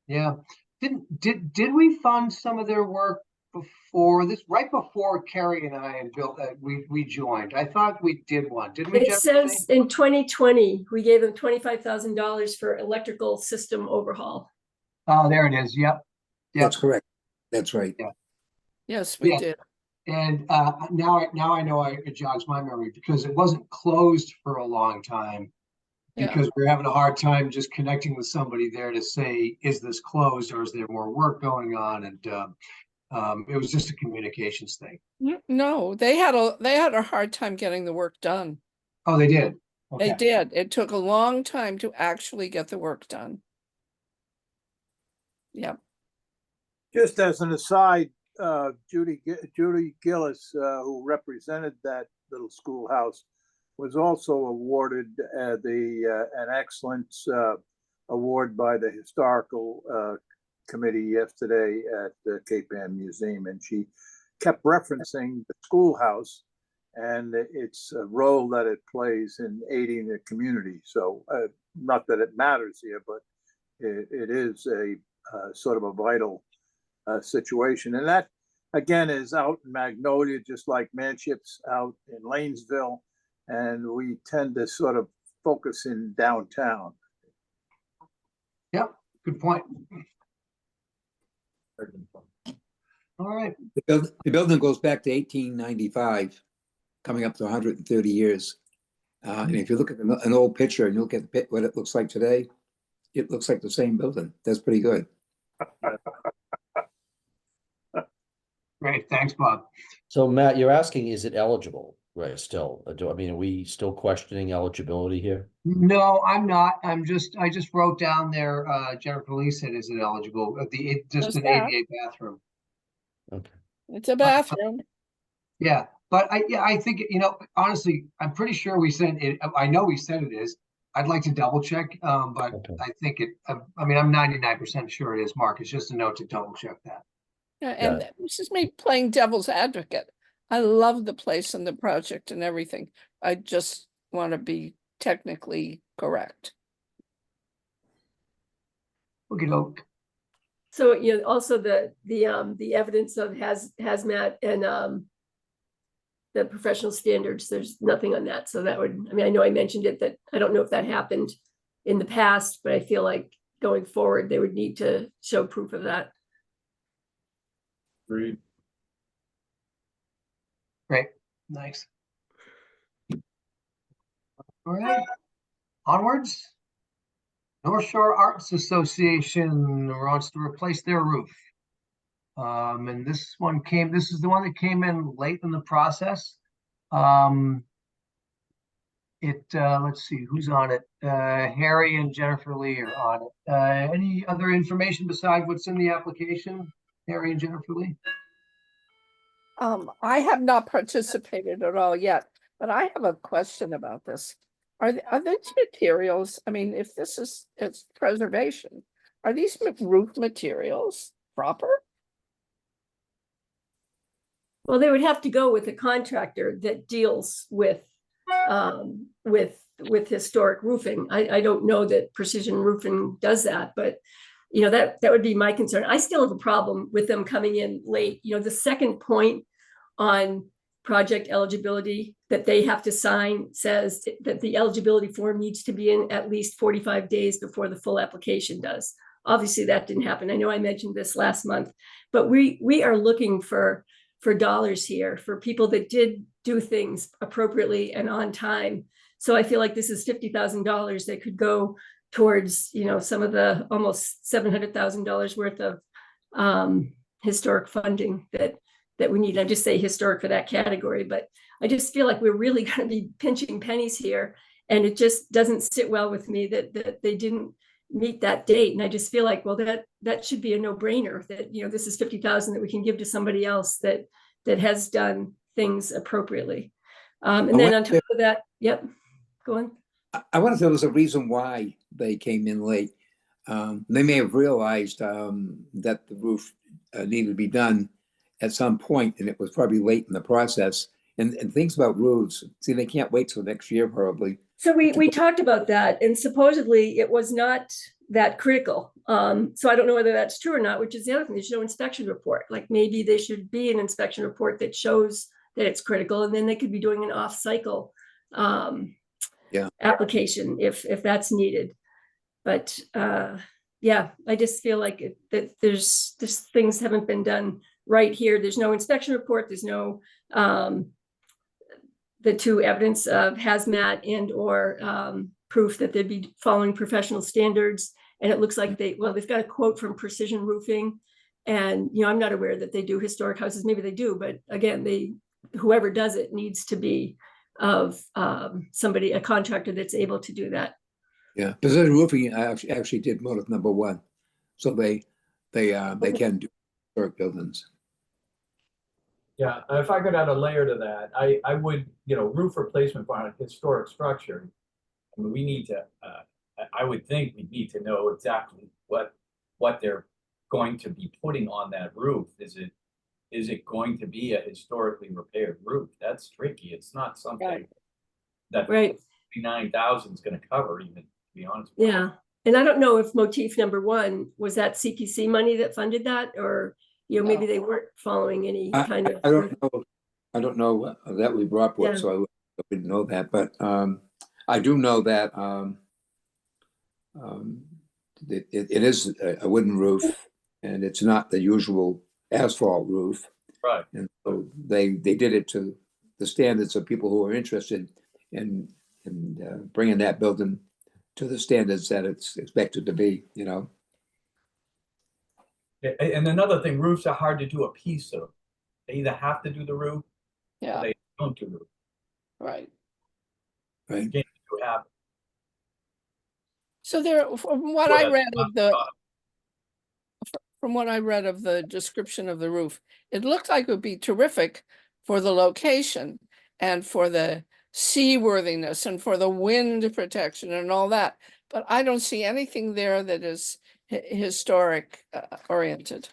Yeah. Did we fund some of their work before this, right before Kerry and I and Bill, we joined? I thought we did one, didn't we? It says in 2020, we gave them $25,000 for electrical system overhaul. Oh, there it is. Yep. That's correct. That's right. Yeah. Yes, we Yeah. did. And now I know it jogs my memory because it wasn't closed for a long time. Because we're having a hard time just connecting with somebody there to say, is this closed or is there more work going on? And it was just a communications thing. No, they had a hard time getting the work done. Oh, they did? They Okay. did. It took a long time to actually get the work done. Yeah. Just as an aside, Judy Gillis, who represented that little schoolhouse, was also awarded an excellence award by the historical committee yesterday at the Cape Ann Museum, and she kept referencing the schoolhouse and its role that it plays in aiding the community. So not that it matters here, but it is a sort of a vital situation. And that, again, is out in Magnolia, just like Manship's out in Lanesville. And we tend to sort of focus in downtown. Yep, good point. All right. The building goes back to 1895, coming up to 130 years. And if you look at an old picture and you look at what it looks like today, it looks like the same building. That's pretty good. Great, thanks, Bob. So Matt, you're asking, is it eligible? Right, still, are we still questioning eligibility here? No, I'm not. I just wrote down there, Jennifer Lee said, is it eligible? Just an ADA bathroom. Okay. It's a bathroom. Yeah, but I think, honestly, I'm pretty sure we said it. I know we said it is. I'd like to double check, but Okay. I think I'm 99% sure it is, Mark. It's just a note to double check that. Yeah, and this is me playing devil's advocate. I love the place and the project and everything. I just want to be technically correct. Okey-doke. So, also the evidence of hazmat and the professional standards, there's nothing on that. So that would, I know I mentioned it, that I don't know if that happened in the past, but I feel like going forward, they would need to show proof of that. Agreed. Great, nice. All right, onwards. North Shore Arts Association wants to replace their roof. And this is the one that came in late in the process. Let's see, who's on it? Harry and Jennifer Lee are on it. Any other information besides what's in the application, Harry and Jennifer Lee? I have not participated at all yet, but I have a question about this. Are these materials, I mean, if this is, it's preservation, are these roof materials proper? Well, they would have to go with a contractor that deals with historic roofing. I don't know that Precision Roofing does that, but you know, that would be my concern. I still have a problem with them coming in late. You know, the second point on project eligibility that they have to sign says that the eligibility form needs to be in at least 45 days before the full application does. Obviously, that didn't happen. I know I mentioned this last month, but we are looking for dollars here, for people that did do things appropriately and on time. So I feel like this is $50,000 that could go towards, you know, some of the almost $700,000 worth of historic funding that we need. I just say historic for that category, but I just feel like we're really going to be pinching pennies here, and it just doesn't sit well with me that they didn't meet that date. And I just feel like, well, that should be a no-brainer, that, you know, this is $50,000 that we can give to somebody else that has done things appropriately. And then on top of that, yep, go on. I wonder if there was a reason why they came in late. They may have realized that the roof needed to be done at some point, and it was probably late in the process. And things about roofs, see, they can't wait till next year probably. So we talked about that, and supposedly it was not that critical. So I don't know whether that's true or not, which is the other thing. There's no inspection report. Like maybe there should be an inspection report that shows that it's critical, and then they could be doing an off-cycle application if that's needed. But yeah, I just feel like that there's things haven't been done right here. There's no inspection report. There's no the two evidence of hazmat and or proof that they'd be following professional standards. And it looks like they've got a quote from Precision Roofing, and you know, I'm not aware that they do historic houses. Maybe they do, but again, whoever does it needs to be of somebody, a contractor that's able to do that. Yeah, Precision Roofing actually did motive number 1, so they can do historic buildings. Yeah, if I could add a layer to that, I would, you know, roof replacement for a historic structure. I mean, we need to, I would think we need to know exactly what they're going to be putting on that roof. Is it going to be a historically repaired roof? That's tricky. It's not something that 9,000 is going to cover, even, to be honest with you. Yeah, and I don't know if motif number 1 was that CPC money that funded that, or you know, maybe they weren't following any kind of. I don't know that we brought one, so I wouldn't know that. But I do know that it is a wooden roof, and it's not the usual asphalt roof. Right. And so they did it to the standards of people who are interested in bringing that building to the standards that it's expected to be, you know. And another thing, roofs are hard to do a piece of. They either have to do the roof, or they don't do the roof. Right. Right. So there, from what I read of the description of the roof, it looked like it would be terrific for the location and for the seaworthiness and for the wind protection and all that. But I don't see anything there that is historic oriented.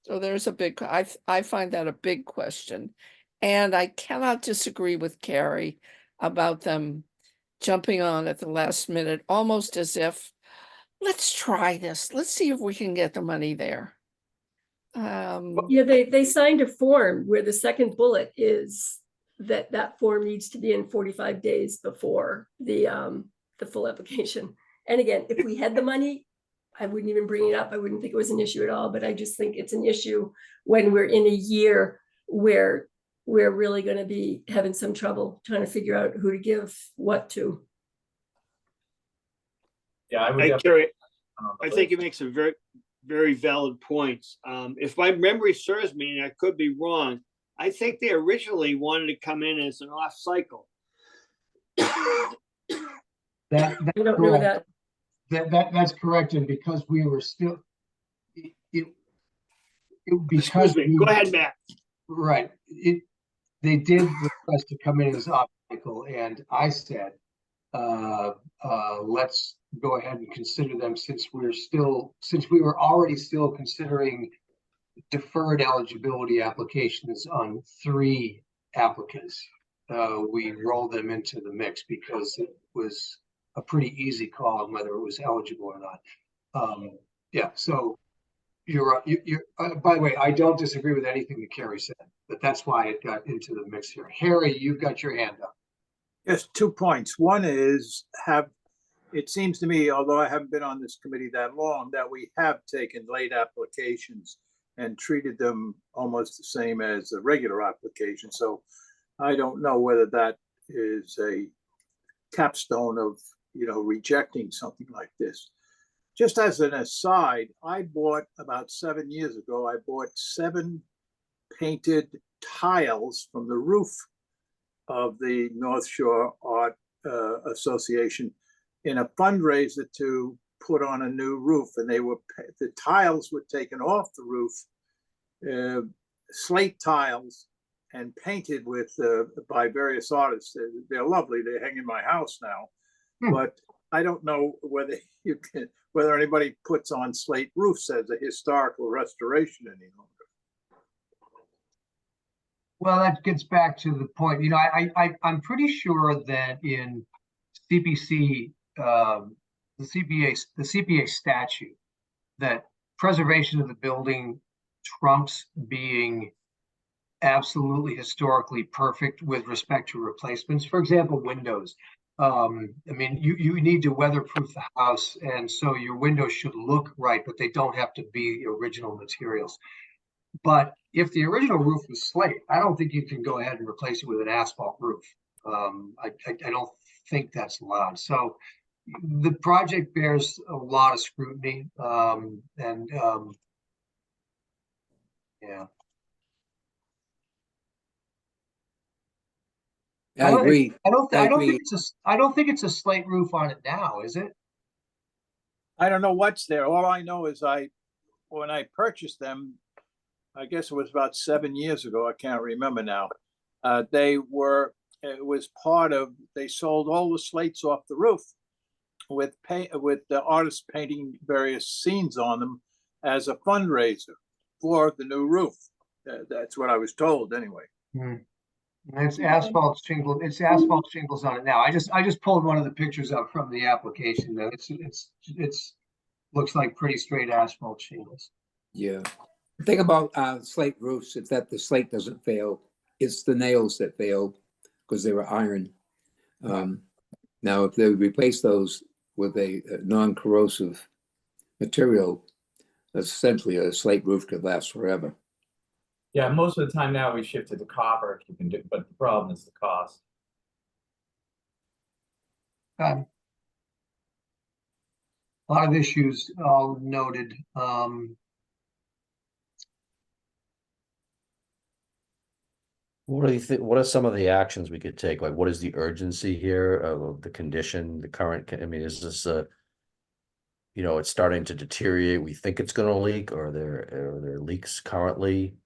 So there's a big, I find that a big question. And I cannot disagree with Carrie about them jumping on at the last minute, almost as if, let's try this. Let's see if we can get the money there. Yeah, they signed a form where the second bullet is that form needs to be in 45 days before the full application. And again, if we had the money, I wouldn't even bring it up. I wouldn't think it was an issue at all, but I just think it's an issue when we're in a year where we're really going to be having some trouble trying to figure out who to give what to. Yeah, I would Hey, definitely. Carrie, I think it makes some very, very valid points. If my memory serves me, and I could be wrong, I think they originally wanted to come in as an off cycle. That, I don't know that. that's correct, and because we were still, it because Excuse me, we- go ahead, Matt. Right, they did request to come in as optical, and I said, let's go ahead and consider them since we were already still considering deferred eligibility applications on 3 applicants. We rolled them into the mix because it was a pretty easy call on whether it was eligible or not. Yeah, so you're by the way, I don't disagree with anything that Carrie said, but that's why it got into the mix here. Harry, you've got your hand up. Yes, 2 points. One is it seems to me, although I haven't been on this committee that long, that we have taken late applications and treated them almost the same as a regular application. So I don't know whether that is a capstone of, rejecting something like this. Just as an aside, I bought about 7 years ago, I bought 7 painted tiles from the roof of the North Shore Art Association in a fundraiser to put on a new roof, and the tiles were taken off the roof, slate tiles, and painted with by various artists. They're lovely. They hang in my house now, but I don't know whether anybody puts on slate roofs as a historical restoration any longer. Well, that gets back to the point, I'm pretty sure that in CPC, the CPA statute, that preservation of the building trumps being absolutely historically perfect with respect to replacements. For example, windows. You need to weatherproof the house, and so your windows should look right, but they don't have to be the original materials. But if the original roof was slate, I don't think you can go ahead and replace it with an asphalt roof. I don't think that's allowed. So the project bears a lot of scrutiny, yeah. I agree. I don't agree. think it's a slate roof on it now, is it? I don't know what's there. All I know is when I purchased them, I guess it was about 7 years ago. I can't remember now. They sold all the slates off the roof with the artists painting various scenes on them as a fundraiser for the new roof. That's what I was told anyway. It's asphalt shingles. It's asphalt shingles on it now. I just pulled one of the pictures up from the application. That it's looks like pretty straight asphalt shingles. Yeah. The thing about slate roofs is that the slate doesn't fail. It's the nails that fail because they were iron. Now, if they replace those with a non-corrosive material, essentially a slate roof could last forever. Yeah, most of the time now we shifted to copper if you can do, but the problem is the cost. A lot of issues all noted. What do you think? What are some of the actions we could take? Like, what is the urgency here of the condition, the current? I mean, is this it's starting to deteriorate? We think it's going to leak, or are there leaks currently?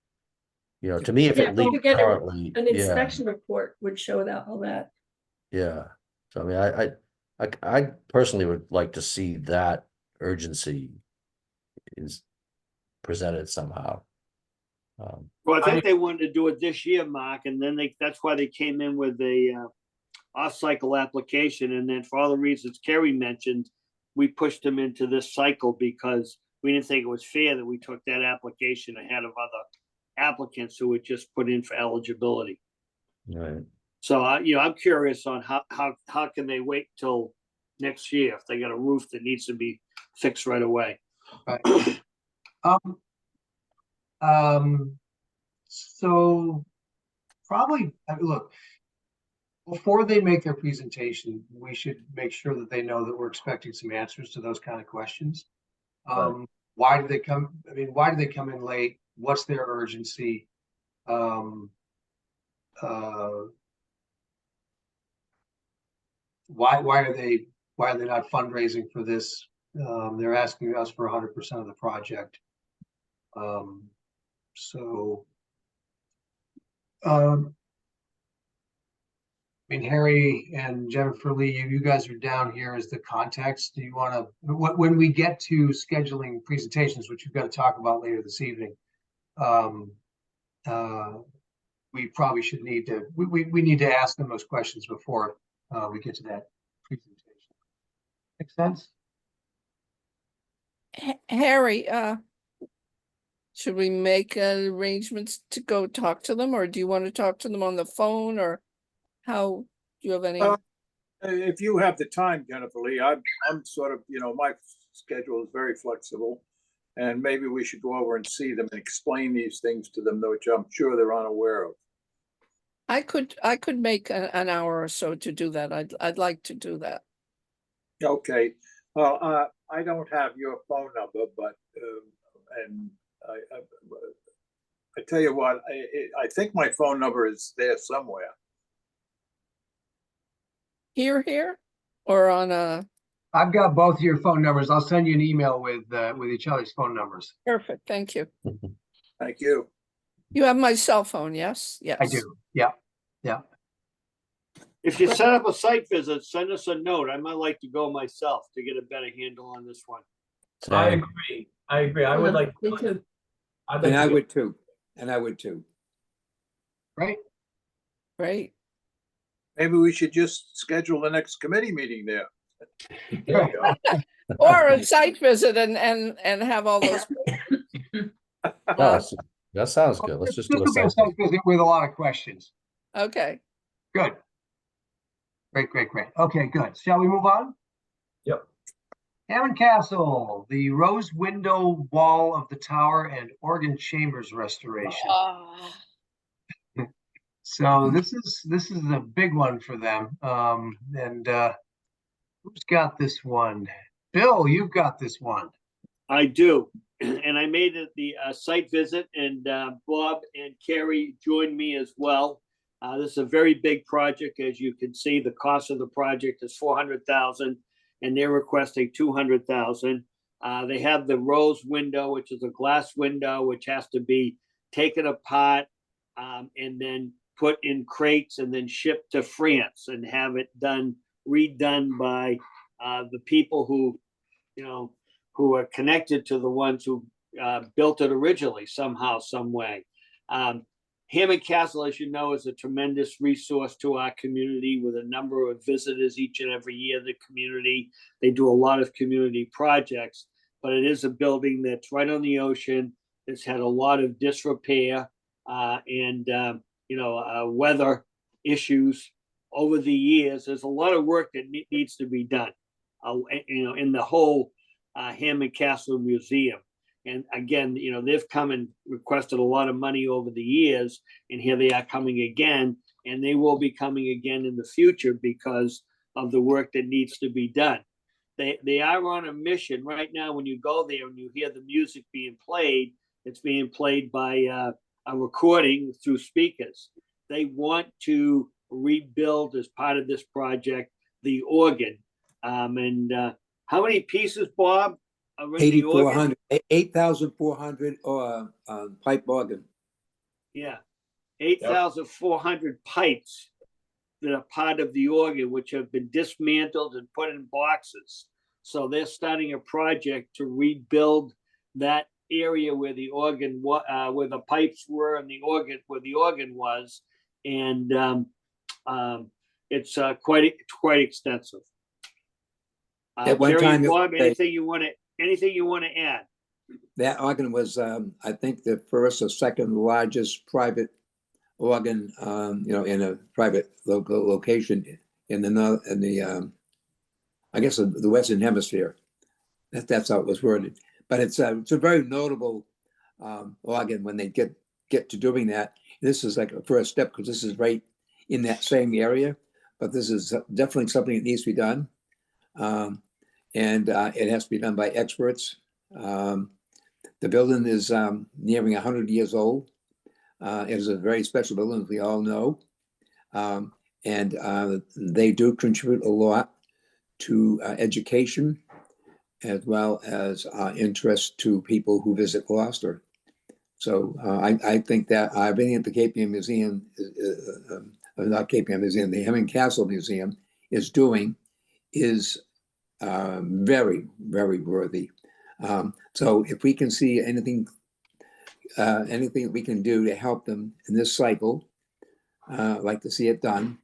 To me, if Yeah, it don't leaked forget currently, an inspection report would show that all that. yeah. So I mean, I personally would like to see that urgency is presented somehow. Well, I think they wanted to do it this year, Mark, and then that's why they came in with a off-cycle application. And then for all the reasons Kerry mentioned, we pushed them into this cycle because we didn't think it was fair that we took that application ahead of other applicants who would just put in for eligibility. Right. So, I'm curious on how can they wait till next year if they got a roof that needs to be fixed right away. Right. So probably, look, before they make their presentation, we should make sure that they know that we're expecting some answers to those kind of questions. Why do they come? I mean, why do they come in late? What's their urgency? Why are they not fundraising for this? They're asking us for 100% of the project. I mean, Harry and Jennifer Lee, you guys are down here as the contacts. Do you want to, when we get to scheduling presentations, which we've got to talk about later this evening, we probably should need to, we need to ask them those questions before we get to that presentation. Make sense? Harry, should we make arrangements to go talk to them, or do you want to talk to them on the phone, or how, do you have any? If you have the time, Jennifer Lee, I'm sort of, my schedule is very flexible. And maybe we should go over and see them and explain these things to them, which I'm sure they're unaware of. I could make an hour or so to do that. I'd like to do that. Okay. Well, I don't have your phone number, but I tell you what, I think my phone number is there somewhere. Here, or on a? I've got both your phone numbers. I'll send you an email with each other's phone numbers. Perfect, thank you. Thank you. You have my cell phone, yes? Yes. I do. Yeah. Yeah. If you set up a site visit, send us a note. I might like to go myself to get a better handle on this one. I Same. agree. I would like. Me too. And I would too. And I would too. Right. Great. Maybe we should just schedule the next committee meeting there. There you go. Or a site visit and have all those. No, that sounds good. Let's just do a This will be a site site visit with a lot of questions. Okay. Good. Great. Okay, good. Shall we move on? Yep. Hammond Castle, the rose window wall of the tower and organ chambers restoration. So this is a big one for them. Who's got this one? Bill, you've got this one. I do. And I made it the site visit, and Bob and Carrie joined me as well. This is a very big project. As you can see, the cost of the project is $400,000 and they're requesting $200,000. They have the rose window, which is a glass window, which has to be taken apart and then put in crates and then shipped to France and have it redone by the people who are connected to the ones who built it originally somehow, some way. Hammond Castle, as you know, is a tremendous resource to our community with a number of visitors each and every year. The community, they do a lot of community projects, but it is a building that's right on the ocean. It's had a lot of disrepair and weather issues over the years. There's a lot of work that needs to be done, in the whole Hammond Castle Museum. And again, they've come and requested a lot of money over the years, and here they are coming again, and they will be coming again in the future because of the work that needs to be done. They are on a mission right now. When you go there and you hear the music being played, it's being played by a recording through speakers. They want to rebuild, as part of this project, the organ. And how many pieces, Bob? 8,400, 8,400 or pipe organ. Yeah, 8,400 pipes that are part of the organ, which have been dismantled and put in boxes. So they're starting a project to rebuild that area where the organ, where the pipes were, and the organ, where the organ was, and it's quite extensive. At one Jerry, time, Bob, anything you want to add? That organ was, I think, the first or second largest private organ, in a private location in the I guess the Western Hemisphere. That's how it was worded. But it's a very notable login when they get to doing that. This is like a first step because this is right in that same area. But this is definitely something that needs to be done. And it has to be done by experts. The building is nearing 100 years old. It is a very special building, as we all know. And they do contribute a lot to education as well as interest to people who visit Gloucester. So I think that everything at the Cape Ann Museum, not Cape Ann Museum, the Hemming Castle Museum is doing is very, very worthy. So if we can see anything that we can do to help them in this cycle, I'd like to see it done.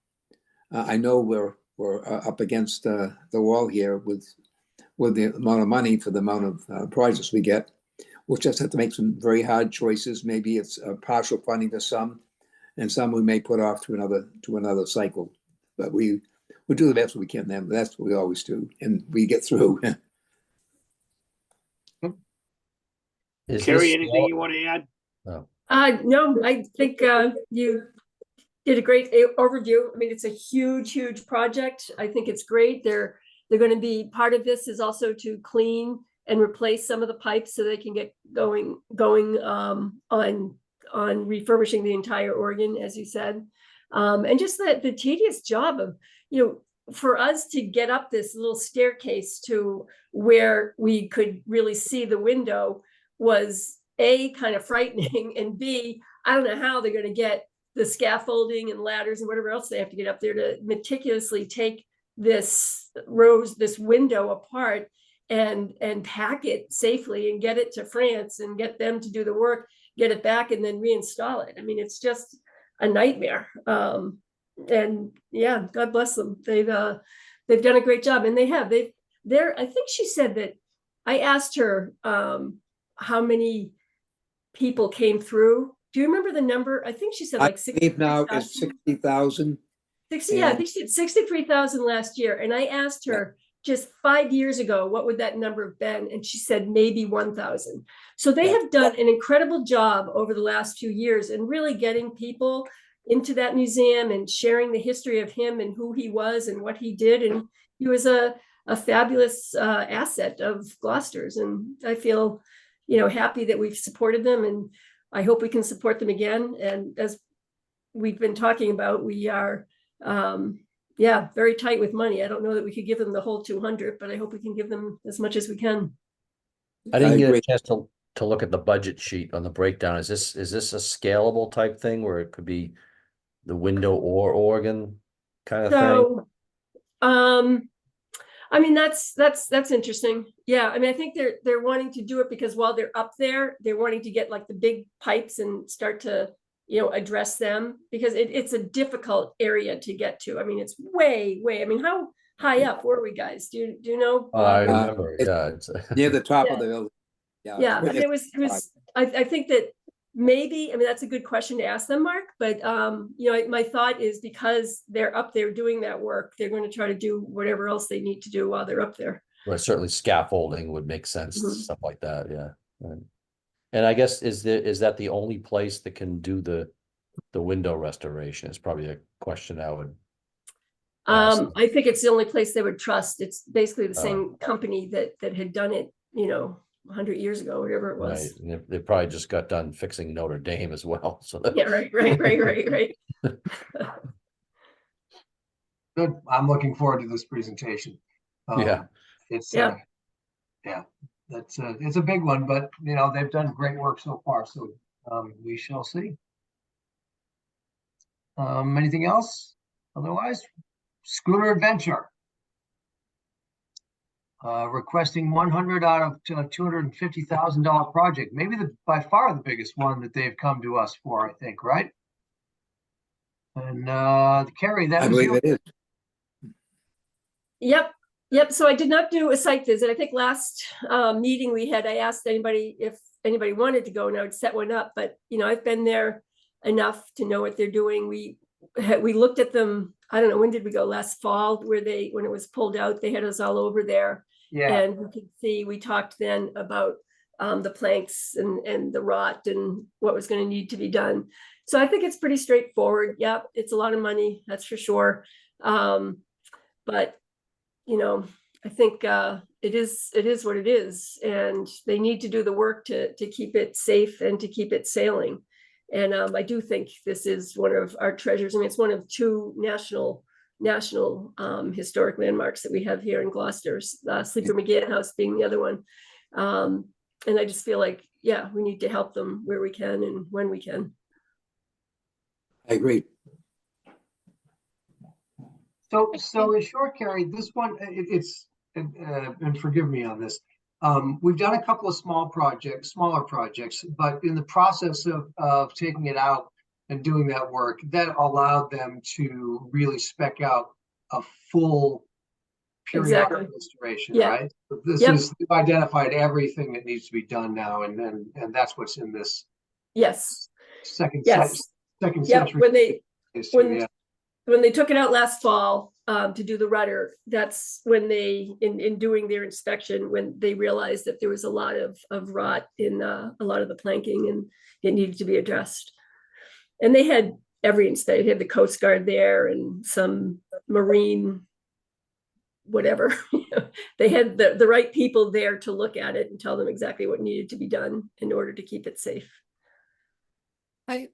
I know we're up against the wall here with the amount of money for the amount of projects we get. We'll just have to make some very hard choices. Maybe it's partial funding to some, and some we may put off to another cycle. But we do the best we can then. That's what we always do, and we get through. Is Carrie, this anything all- you want to add? No. No, I think you did a great overview. I mean, it's a huge, huge project. I think it's great. They're going to be part of this is also to clean and replace some of the pipes so they can get going on refurbishing the entire organ, as you said. And just the tedious job of, for us to get up this little staircase to where we could really see the window was A, kind of frightening, and B, I don't know how they're going to get the scaffolding and ladders and whatever else they have to get up there to meticulously take this window apart and pack it safely and get it to France and get them to do the work, get it back and then reinstall it. I mean, it's just a nightmare. And yeah, God bless them. They've done a great job, and I think she said that I asked her how many people came through. Do you remember the number? I think she said like 60. I believe now is 60,000. 60, yeah, I think she said 63,000 last year. And I asked her just 5 years ago, what would that number have been? And she said maybe 1,000. So they have done an incredible job over the last few years in really getting people into that museum and sharing the history of him and who he was and what he did. And he was a fabulous asset of Gloucester's. And I feel, happy that we've supported them, and I hope we can support them again. And as we've been talking about, we are, very tight with money. I don't know that we could give them the whole 200, but I hope we can give them as much as we can. I didn't get a agree. chance to look at the budget sheet on the breakdown. Is this a scalable type thing where it could be the window or organ kind of thing? So, I mean, that's interesting. Yeah. I mean, I think they're wanting to do it because while they're up there, they're wanting to get like the big pipes and start to, address them, because it's a difficult area to get to. I mean, it's way, I mean, how high up were we, guys? Do you know? I remember, it's- yeah. It's Near the top Yeah. of the building. Yeah, I mean, it was, I think that maybe, I mean, that's a good question to ask them, Mark, but, my thought is because they're up there doing that work, they're going to try to do whatever else they need to do while they're up there. Right, certainly scaffolding would make sense, Mhm. stuff like that, yeah. Right. And I guess, is that the only place that can do the window restoration? Is probably a question I would ask. I think it's the only place they would trust. It's basically the Oh. same company that had done it, 100 years ago, whatever it Right, was. and they probably just got done fixing Notre Dame as well, so. that- Yeah, right. Good. I'm looking forward to this presentation. Yeah. It's, Yeah. it's a big one, but they've done great work so far. So we shall see. Anything else? Otherwise, Scooter Adventure. Requesting 100 out of $250,000 project. Maybe by far the biggest one that they've come to us for, I think, right? And Carrie, that I was believe you. it is. Yep. So I did not do a site visit. I think last meeting we had, I asked anybody if anybody wanted to go and I would set one up, but I've been there enough to know what they're doing. We looked at them. I don't know, when did we go? Last fall, when it was pulled out, they had us all over there. Yeah, And we could see, we talked then about the planks and the rot and what was going to need to be done. So I think it's pretty straightforward. Yep, it's a lot of money, that's for sure. But, you know, I think it is what it is, and they need to do the work to keep it safe and to keep it sailing. And I do think this is one of our treasures. I mean, it's one of two national historic landmarks that we have here in Gloucester, Sleeper McGann House being the other one. And I just feel like, yeah, we need to help them where we can and when we can. I agree. so in short, Carrie, this one, and forgive me on this. We've done a couple of smaller projects, but in the process of taking it out and doing that work, that allowed them to really spec out a full periodic Exactly. restoration, Yeah. right? This Yep. is, they've identified everything that needs to be done now, and that's what's in this Yes, second yes. second Yep, century. when they history, yeah. when they took it out last fall to do the rudder, that's when they, in doing their inspection, when they realized that there was a lot of rot in a lot of the planking and it needed to be addressed. And they had every inspection. They had the Coast Guard there and some Marine, whatever. They had the right people there to look at it and tell them exactly what needed to be done in order to keep it safe. I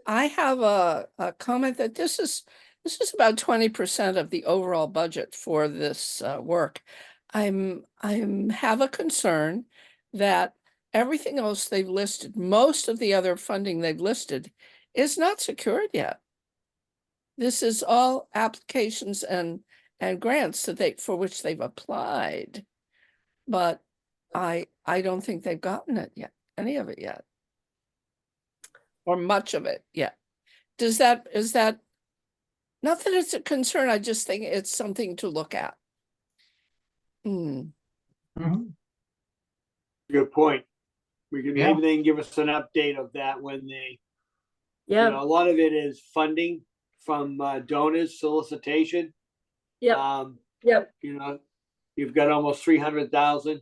have a comment that this is about 20% of the overall budget for this work. I'm have a concern that everything else they've listed, most of the other funding they've listed, is not secured yet. This is all applications and grants that for which they've applied, but I don't think they've gotten it yet, any of it yet, or much of it yet. Is that not that it's a concern? I just think it's something to look at. Mhm. Good point. We can, Yeah. maybe they can give us an update of that when they, Yeah, you know, a lot of it is funding from donors, solicitation. yep, yep, You know, you've got almost 300,000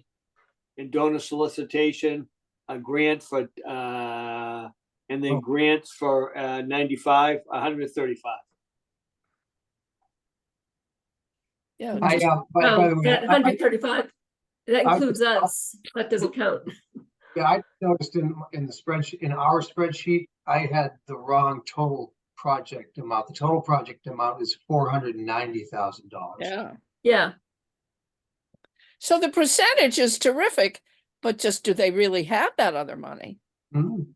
in donor solicitation, a grant for, and then Oh. grants for 135. Yeah, I, just- by the way, that 135, that I- includes us. That doesn't count. yeah, I noticed in the spreadsheet, in our spreadsheet, I had the wrong total project amount. The total project amount is $490,000. yeah. Yeah, So the percentage is terrific, but just do they really have that other money? Mhm.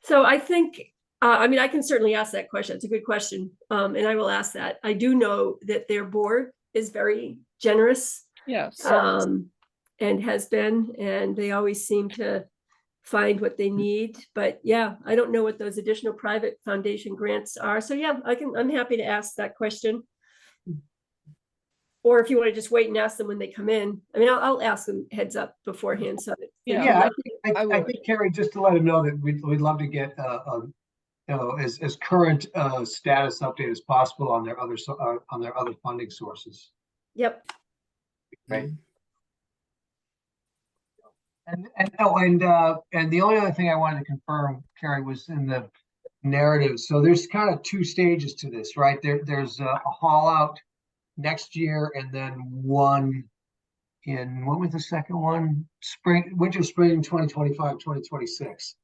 so I think, I mean, I can certainly ask that question. It's a good question. And I will ask that. I do know that their board is very generous, Yes. and has been, and they always seem to find what they need. But yeah, I don't know what those additional private foundation grants are. So yeah, I'm happy to ask that question. Or if you want to just wait and ask them when they come in. I mean, I'll ask them heads up beforehand, so that. Yeah. Yeah, I I would. think, Carrie, just to let him know that we'd love to get you know, as current status update as possible on their other funding sources. Yep, Right. And the only other thing I wanted to confirm, Carrie, was in the narrative. So there's kind of two stages to this, right? There's a haul out next year, and then one in, what was the second one? Winter, spring 2025, 2026.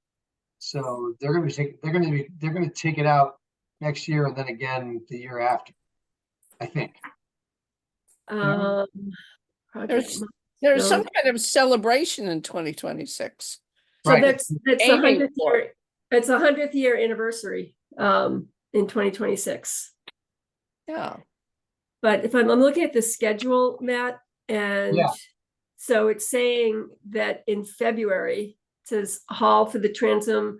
So they're gonna take it out next year and then again the year after, I think. project. There's No. some kind of celebration in 2026. So Right. that's the Aiming 100th for year, it's a 100th year anniversary in 2026. Yeah. But if I'm looking at the schedule, Matt, and Yeah. so it's saying that in February, it says hall for the transom,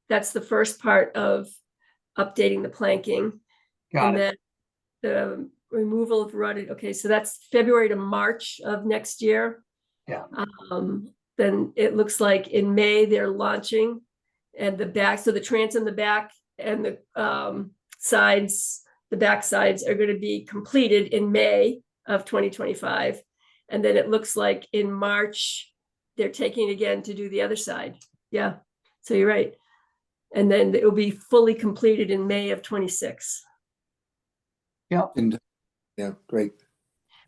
that's the first part of updating the planking. Got And it. then the removal of rutted, okay, so that's February to March of next year. Yeah. Then it looks like in May they're launching, and the back, so the transom, the back and the sides, the back sides are going to be completed in May of 2025. And then it looks like in March, they're taking again to do the other side. Yeah, so you're right. And then it will be fully completed in May of 26. And, yeah, great.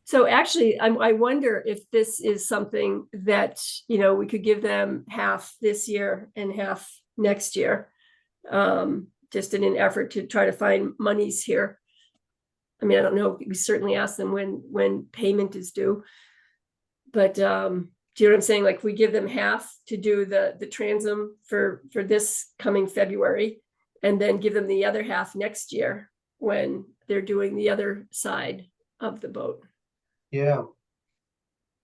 So actually, I wonder if this is something that, you know, we could give them half this year and half next year. Just in an effort to try to find monies here. I mean, I don't know, we certainly ask them when payment is due. But do you know what I'm saying? Like, we give them half to do the transom for this coming February, and then give them the other half next year when they're doing the other side of the boat. Yeah.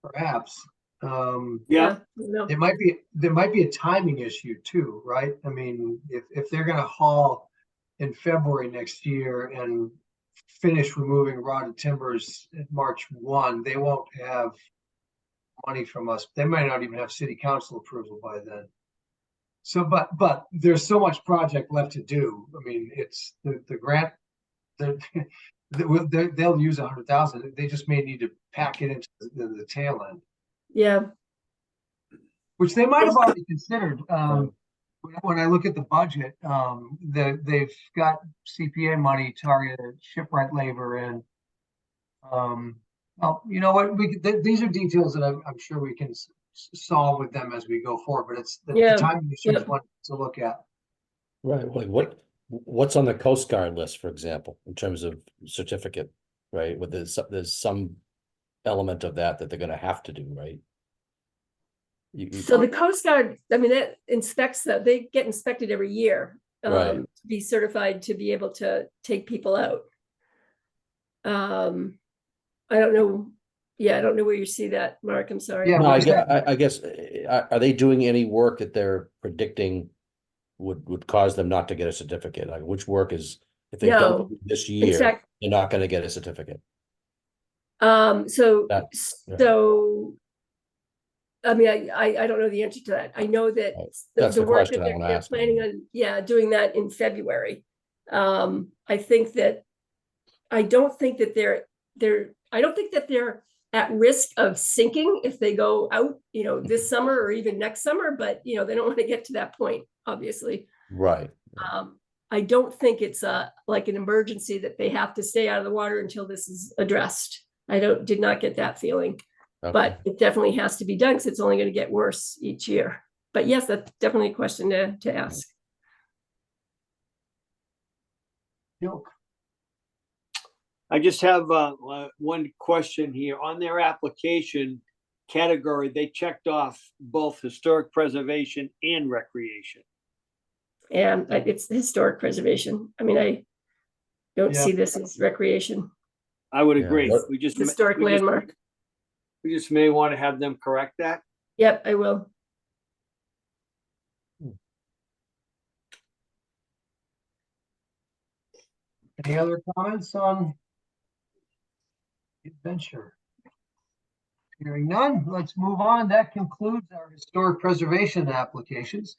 Perhaps. Yeah, No. There might be a timing issue too, right? I mean, if they're gonna haul in February next year and finish removing rotted timbers at March 1, they won't have money from us. They might not even have city council approval by then. So, but there's so much project left to do. I mean, it's the grant, they'll use 100,000. They just may need to pack it into the tail end. Yeah, Which they might have already considered. When I look at the budget, they've got CPA money targeted shipwright labor and, well, you know what, these are details that I'm sure we can solve with them as we go forward, but it's the Yeah, timing issue is yeah. one to look at. Right, like what's on the Coast Guard list, for example, in terms of certificate, right? With there's some element of that they're gonna have to do, right? So the Coast Guard, I mean, that inspects that, they get inspected every year. Right. To be certified to be able to take people out. I don't know. Yeah, I don't know where you see that, Mark, I'm sorry. Yeah, No, what is that? I guess, are they doing any work that they're predicting would cause them not to get a certificate? Like, which work is, if they No, don't do this year, exact- they're not gonna get a certificate? So, That- yeah. so. I mean, I don't know the answer to that. I know that Right. the That's the work question that I wanna they're ask. planning on, yeah, doing that in February. I think that, I don't think that they're at risk of sinking if they go out, you know, this summer or even next summer, but, you know, they don't want to get to that point, obviously. Right, I don't think it's like an emergency that they have to stay out of the water until this is addressed. Did not get that feeling. okay. But it definitely has to be done because it's only going to get worse each year. But yes, that's definitely a question to ask. Joke. I just have one question here. On their application category, they checked off both historic preservation and recreation. And it's historic preservation. I mean, I don't Yeah. see this as recreation, I would Yeah, agree. what- We just historic landmark. We just may want to have them correct that. Yep, I will. Any other comments on the adventure? Hearing none, let's move on. That concludes our historic preservation applications.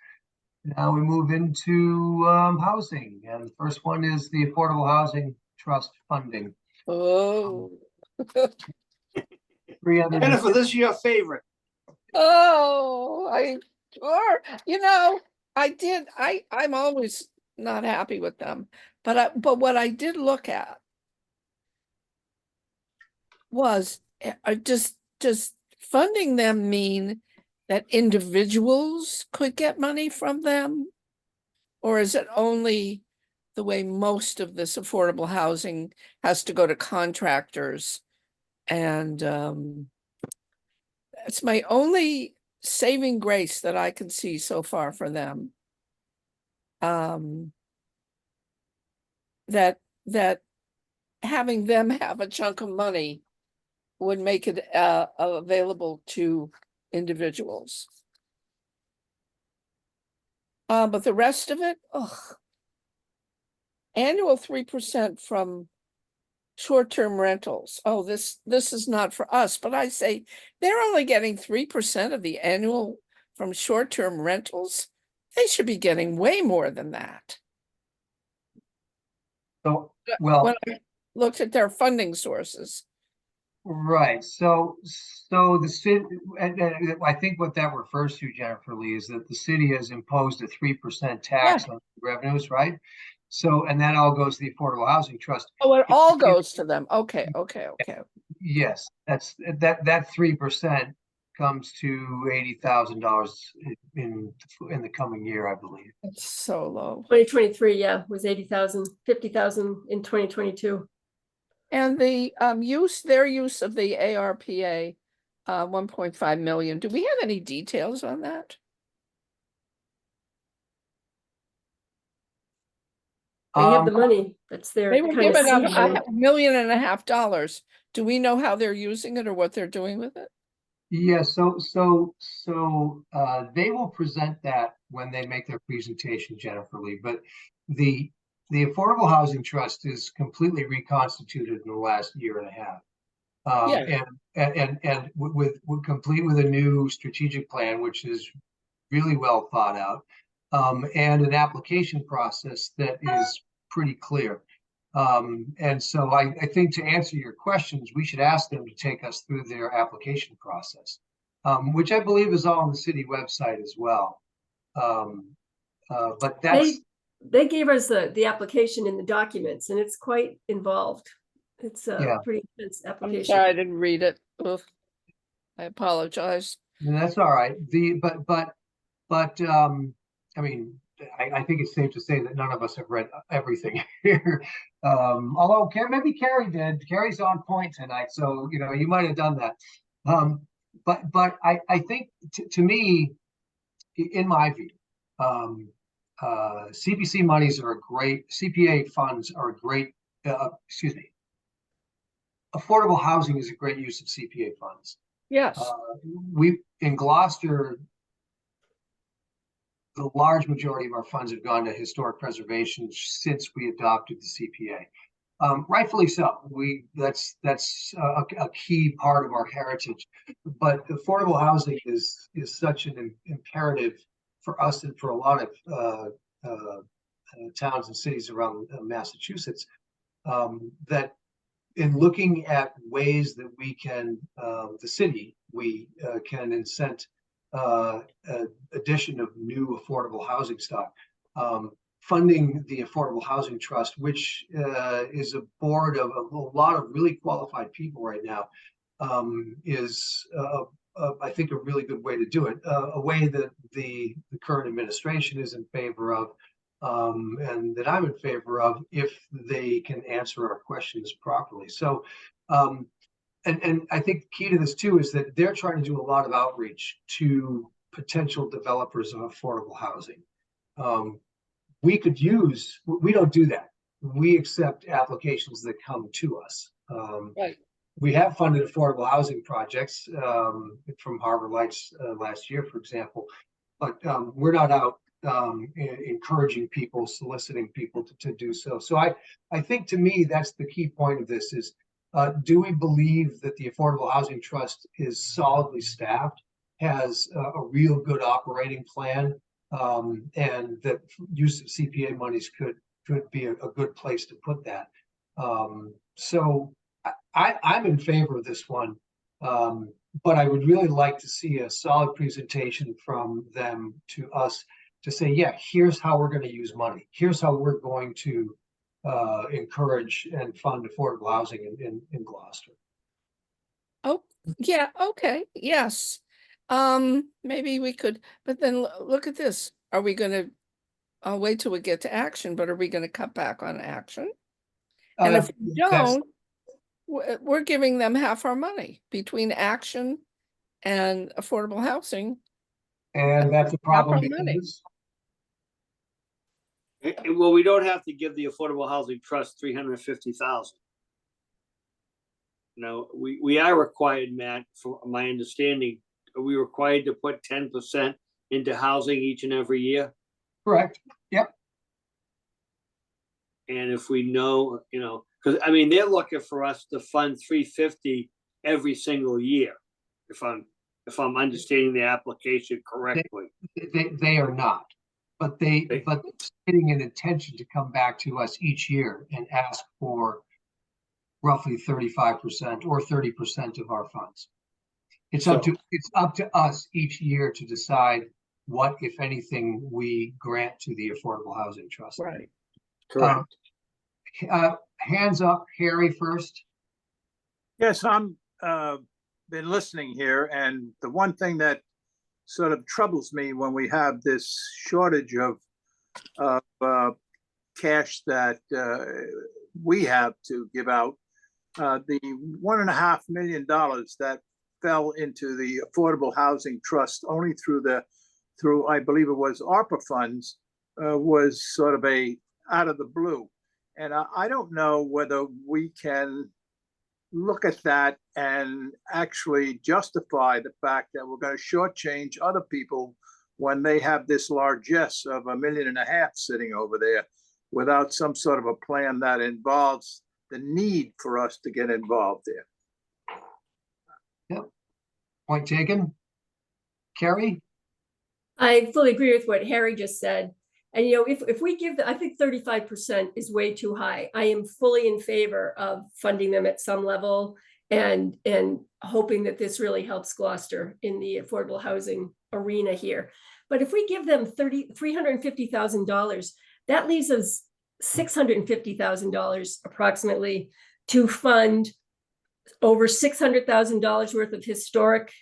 Now we move into housing, and the first one is the Affordable Housing Trust funding. Oh, 300. Jennifer, this is your favorite. oh, you know, I'm always not happy with them, but what I did look at was, does funding them mean that individuals could get money from them? Or is it only the way most of this affordable housing has to go to contractors? And it's my only saving grace that I can see so far for them. That having them have a chunk of money would make it available to individuals. But the rest of it, annual 3% from short-term rentals. Oh, this is not for us, but I say they're only getting 3% of the annual from short-term rentals. They should be getting way more than that. So, well, When I looked at their funding sources. Right, so the city, and I think what that refers to, Jennifer Lee, is that the city has imposed a 3% tax on revenues, right? So, and that all goes to the Affordable Housing Trust. Oh, it all goes to them. Okay, okay, okay. Yes, that 3% comes to $80,000 in the coming year, I believe. It's so low. 2023, yeah, was 80,000, 50,000 in 2022. And the their use of the ARPA, 1.5 million. Do we have any details on that? They have the Um, money. That's their They were kind of given seed money. $1.5 million. Do we know how they're using it or what they're doing with it? Yeah, so they will present that when they make their presentation, Jennifer Lee, but the Affordable Housing Trust is completely reconstituted in the last year and a half. Yeah. And with complete with a new strategic plan, which is really well thought out, and an application process that is pretty clear. And so I think to answer your questions, we should ask them to take us through their application process, which I believe is all on the city website as well. But that's They gave us the application in the documents, and it's quite involved. It's a Yeah. pretty intense I'm application. sorry, I didn't read it. Ugh. I apologize. that's all right. I mean, I think it's safe to say that none of us have read everything here. Although maybe Carrie did. Carrie's on point tonight, so you might have done that. But I think to me, in my view, CPC monies are a great, CPA funds are a great, excuse me, affordable housing is a great use of CPA funds. Yes. We in Gloucester, the large majority of our funds have gone to historic preservation since we adopted the CPA. Rightfully so. That's a key part of our heritage. But affordable housing is such an imperative for us and for a lot of towns and cities around Massachusetts, that in looking at ways that we can, the city, we can incent addition of new affordable housing stock. Funding the Affordable Housing Trust, which is a board of a lot of really qualified people right now, is I think a really good way to do it. A way that the current administration is in favor of, and that I'm in favor of, if they can answer our questions properly. So, and I think the key to this too is that they're trying to do a lot of outreach to potential developers of affordable housing. We don't do that. We accept applications that come to us. Right. We have funded affordable housing projects from Harbor Lights last year, for example, but we're not out encouraging people, soliciting people to do so. So I think to me, that's the key point of this is, do we believe that the Affordable Housing Trust is solidly staffed, has a real good operating plan, and that use of CPA monies could be a good place to put that. So I'm in favor of this one, but I would really like to see a solid presentation from them to us to say, yeah, here's how we're going to use money. Here's how we're going to encourage and fund affordable housing in Gloucester. Oh, yeah, okay, yes. Maybe we could, but then look at this. Are we gonna, I'll wait till we get to action, but are we gonna cut back on action? And if we don't, we're giving them half our money between action and affordable housing. And that's a problem Half our money. because Well, we don't have to give the Affordable Housing Trust $350,000. No, we are required, Matt, from my understanding, are we required to put 10% into housing each and every year? correct. Yep. And if we know, because I mean, they're looking for us to fund 350 every single year, if I'm understanding the application correctly. They are not, but stating an intention to come back to us each year and ask for roughly 35% or 30% of our funds. It's up to us each year to decide what, if anything, we grant to the Affordable Housing Trust. Right. Correct. Hands up, Harry first. Yes, I'm been listening here, and the one thing that sort of troubles me when we have this shortage of cash that we have to give out, the $1.5 million that fell into the Affordable Housing Trust only through I believe it was ARPA funds, was sort of a out of the blue. And I don't know whether we can look at that and actually justify the fact that we're going to shortchange other people when they have this largesse of $1.5 million sitting over there without some sort of a plan that involves the need for us to get involved there. Yep. Point taken. Carrie? I fully agree with what Harry just said. And, you know, if we give, I think 35% is way too high. I am fully in favor of funding them at some level and hoping that this really helps Gloucester in the affordable housing arena here. But if we give them $350,000, that leaves us $650,000 approximately to fund over $600,000 worth of historic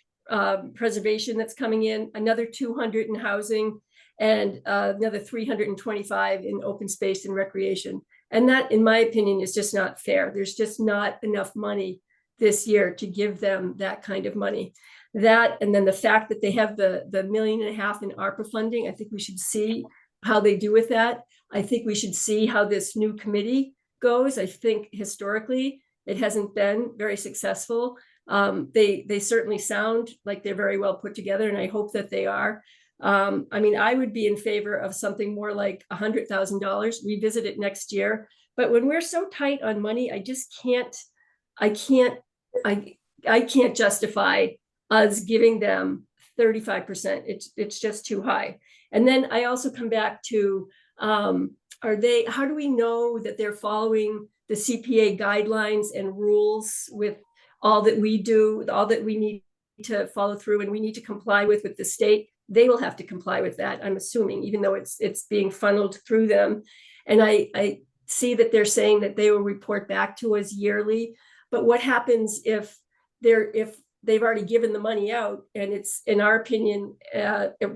preservation that's coming in, another 200 in housing, and another 325 in open space and recreation. And that, in my opinion, is just not fair. There's just not enough money this year to give them that kind of money. That, and then the fact that they have the $1.5 million in ARPA funding, I think we should see how they do with that. I think we should see how this new committee goes. I think historically it hasn't been very successful. They certainly sound like they're very well put together, and I hope that they are. I mean, I would be in favor of something more like $100,000, revisit it next year. But when we're so tight on money, I just can't, I can't justify us giving them 35%. It's just too high. And then I also come back to, how do we know that they're following the CPA guidelines and rules with all that we do, all that we need to follow through and we need to comply with the state? They will have to comply with that, I'm assuming, even though it's being funneled through them. And I see that they're saying that they will report back to us yearly. But what happens if they've already given the money out and it's, in our opinion,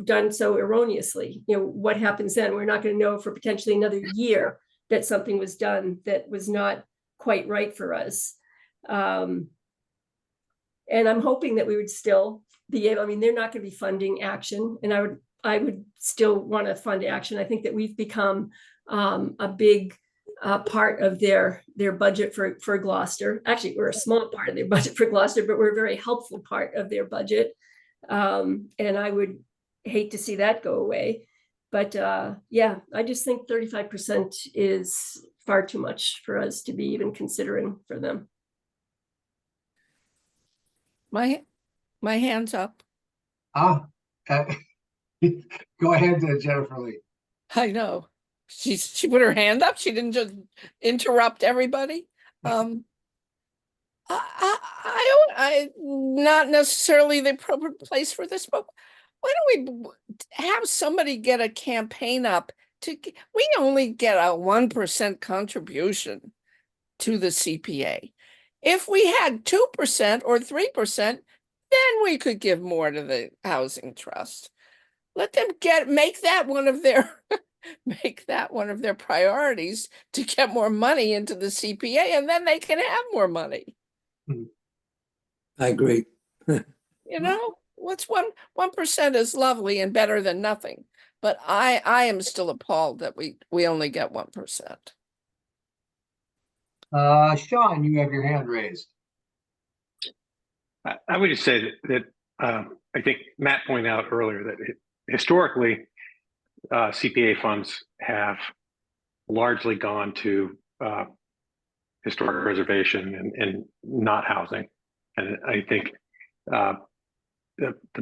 done so erroneously? You know, what happens then? We're not going to know for potentially another year that something was done that was not quite right for us. And I'm hoping that we would still be able, I mean, they're not going to be funding action, and I would still want to fund action. I think that we've become a big part of their budget for Gloucester. Actually, we're a small part of their budget for Gloucester, but we're a very helpful part of their budget. And I would hate to see that go away. But yeah, I just think 35% is far too much for us to be even considering for them. My hand's up. Go ahead, Jennifer Lee. I know. She put her hand up. She didn't just interrupt everybody. I not necessarily the appropriate place for this, but why don't we have somebody get a campaign up we only get a 1% contribution to the CPA. If we had 2% or 3%, then we could give more to the housing trust. Let them make that one of their priorities to get more money into the CPA, and then they can have more money. I agree. You know, what's 1% is lovely and better than nothing, but I am still appalled that we only get 1%. Sean, you have your hand raised. I would just say that I think Matt pointed out earlier that historically CPA funds have largely gone to historic preservation and not housing. And I think the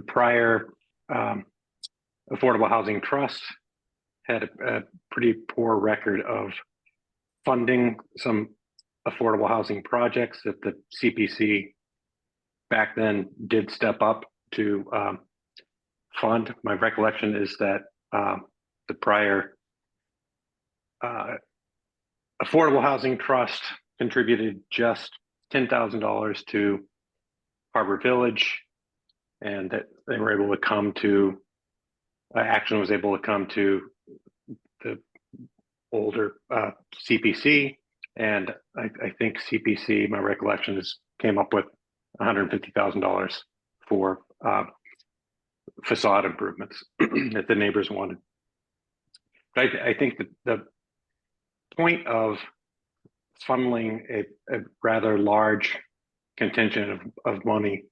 prior Affordable Housing Trust had a pretty poor record of funding some affordable housing projects that the CPC back then did step up to fund. My recollection is that the prior Affordable Housing Trust contributed just $10,000 to Harbor Village, and that they were able to come to, Action was able to come to the older CPC, and I think CPC, my recollection is, came up with $150,000 for facade improvements that the neighbors wanted. But I think that the point of funneling a rather large contingent of money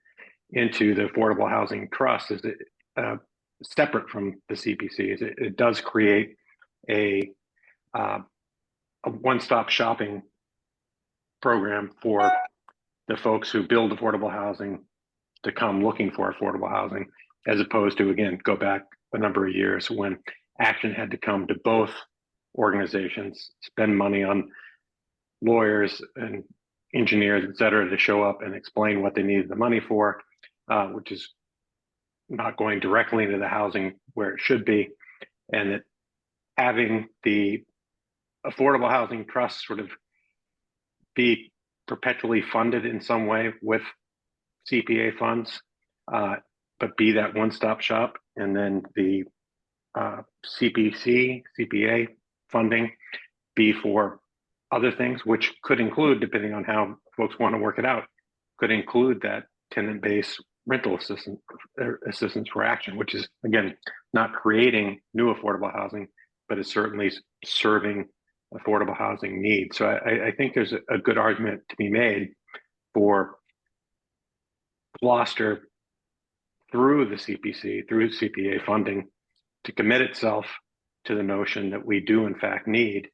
into the Affordable Housing Trust is separate from the CPC. It does create a one-stop shopping program for the folks who build affordable housing to come looking for affordable housing, as opposed to, again, go back a number of years when Action had to come to both organizations, spend money on lawyers and engineers, et cetera, to show up and explain what they needed the money for, which is not going directly into the housing where it should be. And that having the Affordable Housing Trust sort of be perpetually funded in some way with CPA funds, but be that one-stop shop, and then the CPA funding be for other things, which could include, depending on how folks want to work it out, could include that tenant-based rental assistance for Action, which is, again, not creating new affordable housing, but is certainly serving affordable housing needs. So I think there's a good argument to be made for Gloucester, through the CPC, through CPA funding, to commit itself to the notion that we do in fact need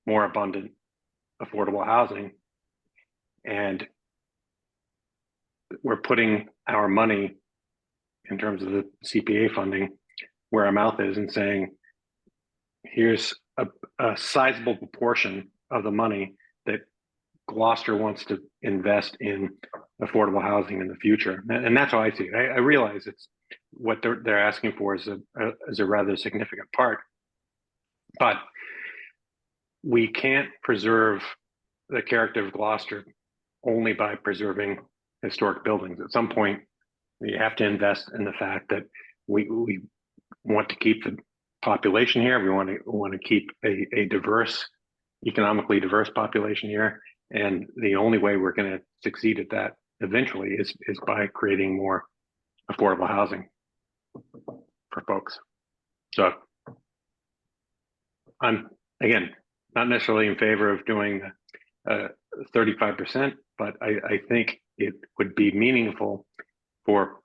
more abundant affordable housing, and we're putting our money in terms of the CPA funding where our mouth is, and saying, here's a sizable proportion of the money that Gloucester wants to invest in affordable housing in the future. And that's how I see it. I realize it's what they're asking for is a rather significant part, but we can't preserve the character of Gloucester only by preserving historic buildings. At some point, you have to invest in the fact that we want to keep the population here. We want to keep a diverse, economically diverse population here. And the only way we're going to succeed at that eventually is by creating more affordable housing for folks. So I'm, again, not necessarily in favor of doing 35%, but I think it would be meaningful for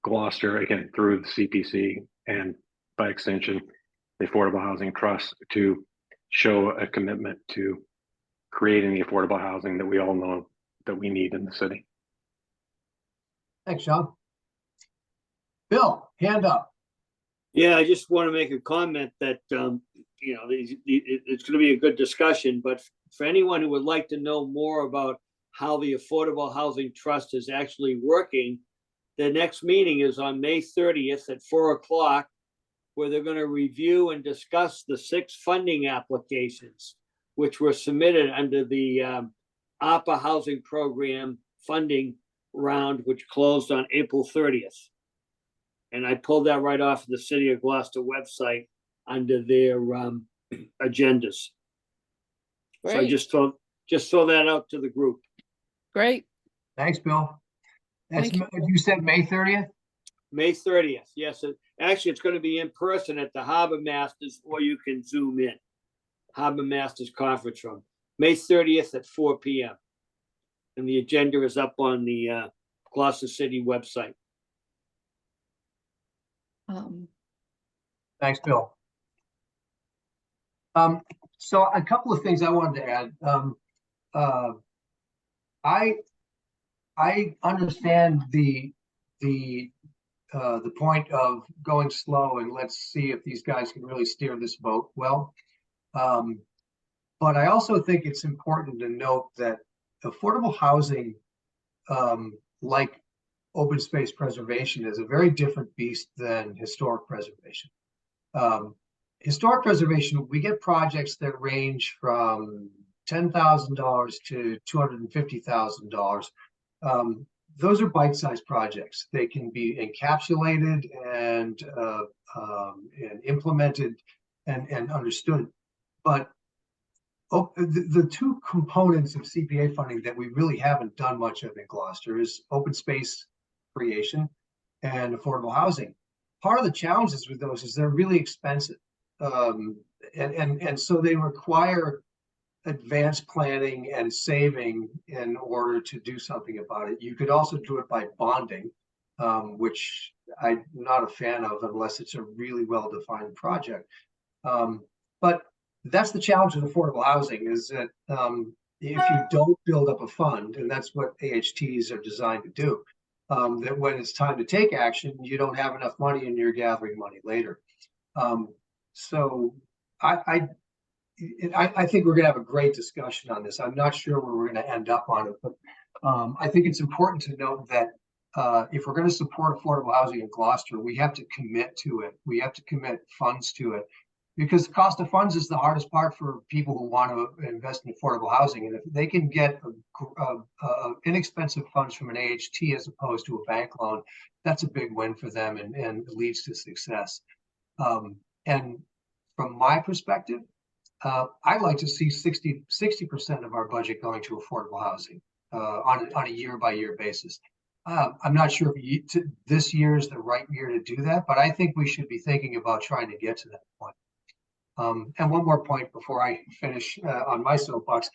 Gloucester, again, through the CPC and by extension, the Affordable Housing Trust, to show a commitment to creating the affordable housing that we all know that we need in the city. Thanks, Sean. Bill, hand up. Yeah, I just want to make a comment that, it's going to be a good discussion, but for anyone who would like to know more about how the Affordable Housing Trust is actually working, the next meeting is on May 30th at 4:00, where they're going to review and discuss the 6 funding applications, which were submitted under the ARPA Housing Program funding round, which closed on April 30th. And I pulled that right off of the City of Gloucester website under their agendas. So I Great. just throw that out to the group. Great. Thanks, Bill. That's, Thank you said May 30th? May 30th, yes. Actually, it's going to be in person at the Harbor Masters, or you can Zoom in. Harbor Masters Conference Room, May 30th at 4 p.m. And the agenda is up on the Gloucester City website. Thanks, Bill. So a couple of things I wanted to add. I understand the point of going slow and let's see if these guys can really steer this boat well. But I also think it's important to note that affordable housing, like open space preservation, is a very different beast than historic preservation. Historic preservation, we get projects that range from $10,000 to $250,000. Those are bite-sized projects. They can be encapsulated and implemented and understood. But the two components of CPA funding that we really haven't done much of in Gloucester is open space creation and affordable housing. Part of the challenges with those is they're really expensive. And so they require advanced planning and saving in order to do something about it. You could also do it by bonding, which I'm not a fan of unless it's a really well-defined project. But that's the challenge with affordable housing, is that if you don't build up a fund, and that's what AHTs are designed to do, that when it's time to take action, you don't have enough money and you're gathering money later. So I think we're going to have a great discussion on this. I'm not sure where we're going to end up on it, but I think it's important to note that if we're going to support affordable housing in Gloucester, we have to commit to it. We have to commit funds to it, because the cost of funds is the hardest part for people who want to invest in affordable housing. And if they can get inexpensive funds from an AHT as opposed to a bank loan, that's a big win for them and leads to success. And from my perspective, I'd like to see 60% of our budget going to affordable housing on a year-by-year basis. I'm not sure if this year is the right year to do that, but I think we should be thinking about trying to get to that point. And one more point before I finish on my soapbox.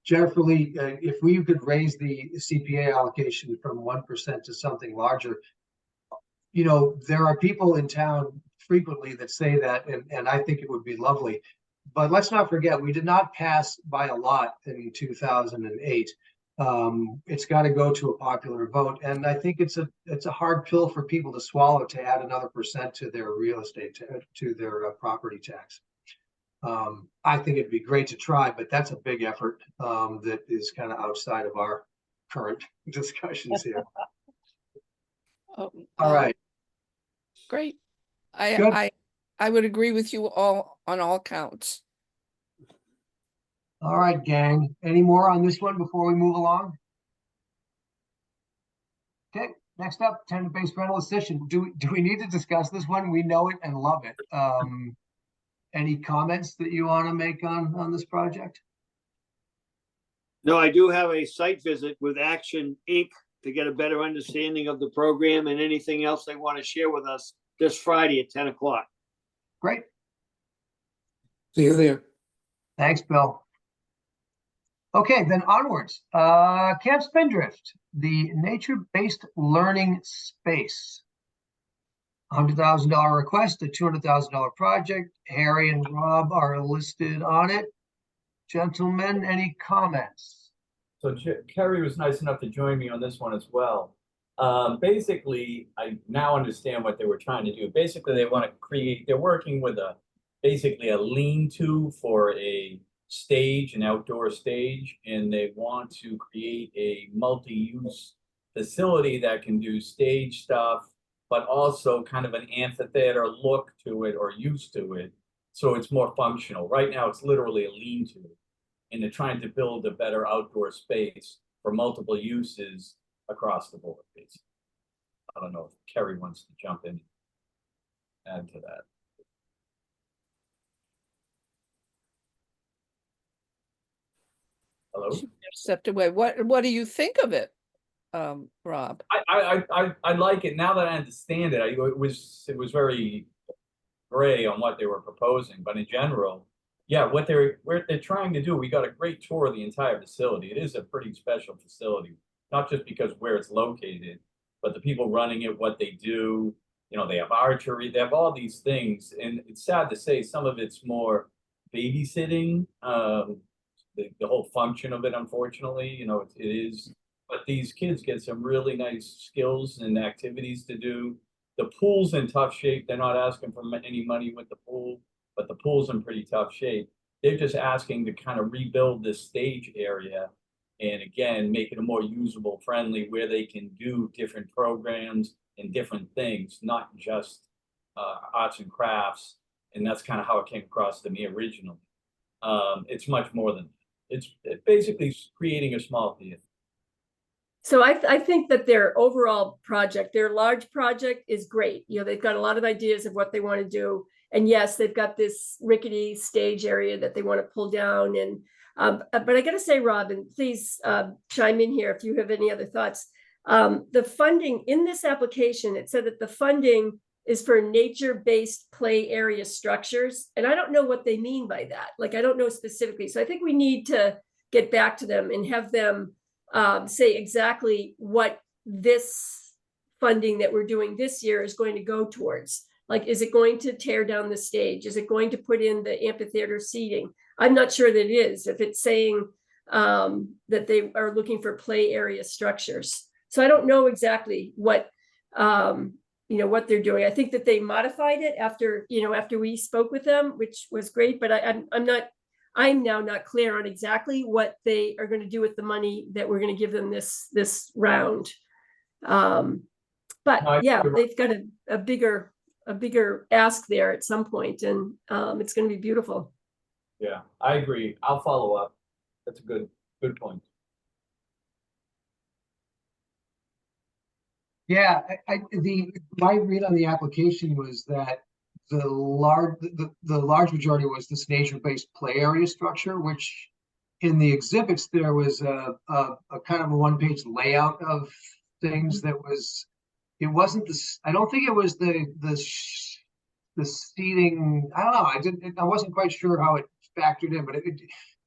Jennifer Lee, if we could raise the CPA allocation from 1% to something larger, you know, there are people in town frequently that say that, and I think it would be lovely. But let's not forget, we did not pass by a lot in 2008. It's got to go to a popular vote, and I think it's a hard pill for people to swallow to add another % to their real estate to their property tax. I think it'd be great to try, but that's a big effort that is kind of outside of our current discussions here. All right. Great. Good. I would agree with you all on all counts. All right, gang. Any more on this one before we move along? Okay, next up, tenant-based rental assistance. Do we need to discuss this one? We know it and love it. Any comments that you want to make on this project? No, I do have a site visit with Action Inc. to get a better understanding of the program and anything else they want to share with us this Friday at 10 o'clock. Great. See you there. Thanks, Bill. Okay, then onwards. Camp Spindrift, the nature-based learning space. $100,000 request, a $200,000 project. Harry and Rob are listed on it. Gentlemen, any comments? So Kerry was nice enough to join me on this one as well. Basically, I now understand what they were trying to do. Basically, they want to create, they're working with basically a lean-to for a stage, an outdoor stage, and they want to create a multi-use facility that can do stage stuff, but also kind of an amphitheater look to it or use to it. So it's more functional. Right now, it's literally a lean-to, and they're trying to build a better outdoor space for multiple uses across the board. I don't know if Kerry wants to jump in and add to that. Hello? Stepped away. What do you think of it, Rob? I like it now that I understand it. It was very gray on what they were proposing, but in general, yeah, what they're trying to do. We got a great tour of the entire facility. It is a pretty special facility, not just because where it's located, but the people running it, what they do. You know, they have archery, they have all these things, and it's sad to say some of it's more babysitting. The whole function of it, unfortunately, you know, it is. But these kids get some really nice skills and activities to do. The pool's in tough shape. They're not asking for any money with the pool, but the pool's in pretty tough shape. They're just asking to kind of rebuild this stage area. And again, make it a more usable friendly where they can do different programs and different things, not just arts and crafts. And that's kind of how it came across to me originally. It's much more than, it's basically creating a small theater. So I think that their overall project, their large project is great. You know, they've got a lot of ideas of what they want to do. And yes, they've got this rickety stage area that they want to pull down. And but I got to say, Robin, please chime in here if you have any other thoughts. The funding in this application, it said that the funding is for nature-based play area structures. And I don't know what they mean by that. Like, I don't know specifically. So I think we need to get back to them and have them say exactly what this funding that we're doing this year is going to go towards. Like, is it going to tear down the stage? Is it going to put in the amphitheater seating? I'm not sure that it is, if it's saying that they are looking for play area structures. So I don't know exactly what, you know, what they're doing. I think that they modified it after, you know, after we spoke with them, which was great, but I'm now not clear on exactly what they are going to do with the money that we're going to give them this round. But yeah, they've got a bigger ask there at some point, and it's going to be beautiful. Yeah, I agree. I'll follow up. That's a good point. Yeah, my read on the application was that the large majority was this nature-based play area structure, which in the exhibits there was a kind of a one-page layout of things that was, it wasn't this, I don't think it was the seating, I don't know, I wasn't quite sure how it factored in, but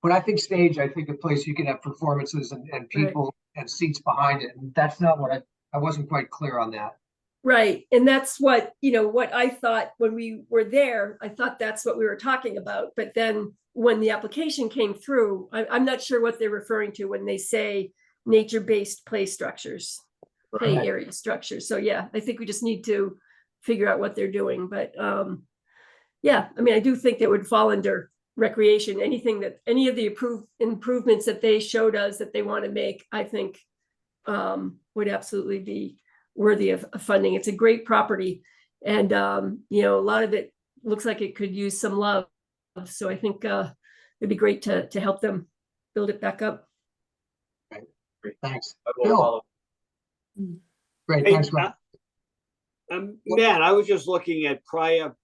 when I think stage, I think a place you can have performances and people and seats behind it, and that's not what I wasn't quite clear on that. Right. And that's what, you know, what I thought when we were there, I thought that's what we were talking about. But then when the application came through, I'm not sure what they're referring to when they say nature-based play structures, play area structures. So yeah, I think we just need to figure out what they're doing. But yeah, I mean, I do think that would fall under recreation. Anything that, any of the improvements that they showed us that they want to make, I think would absolutely be worthy of funding. It's a great property, and you know, a lot of it looks like it could use some love. So I think it'd be great to help them build it back up. Great, thanks. I will Bill. follow. Great, Hey, thanks, Rob. Matt, I was just looking at prior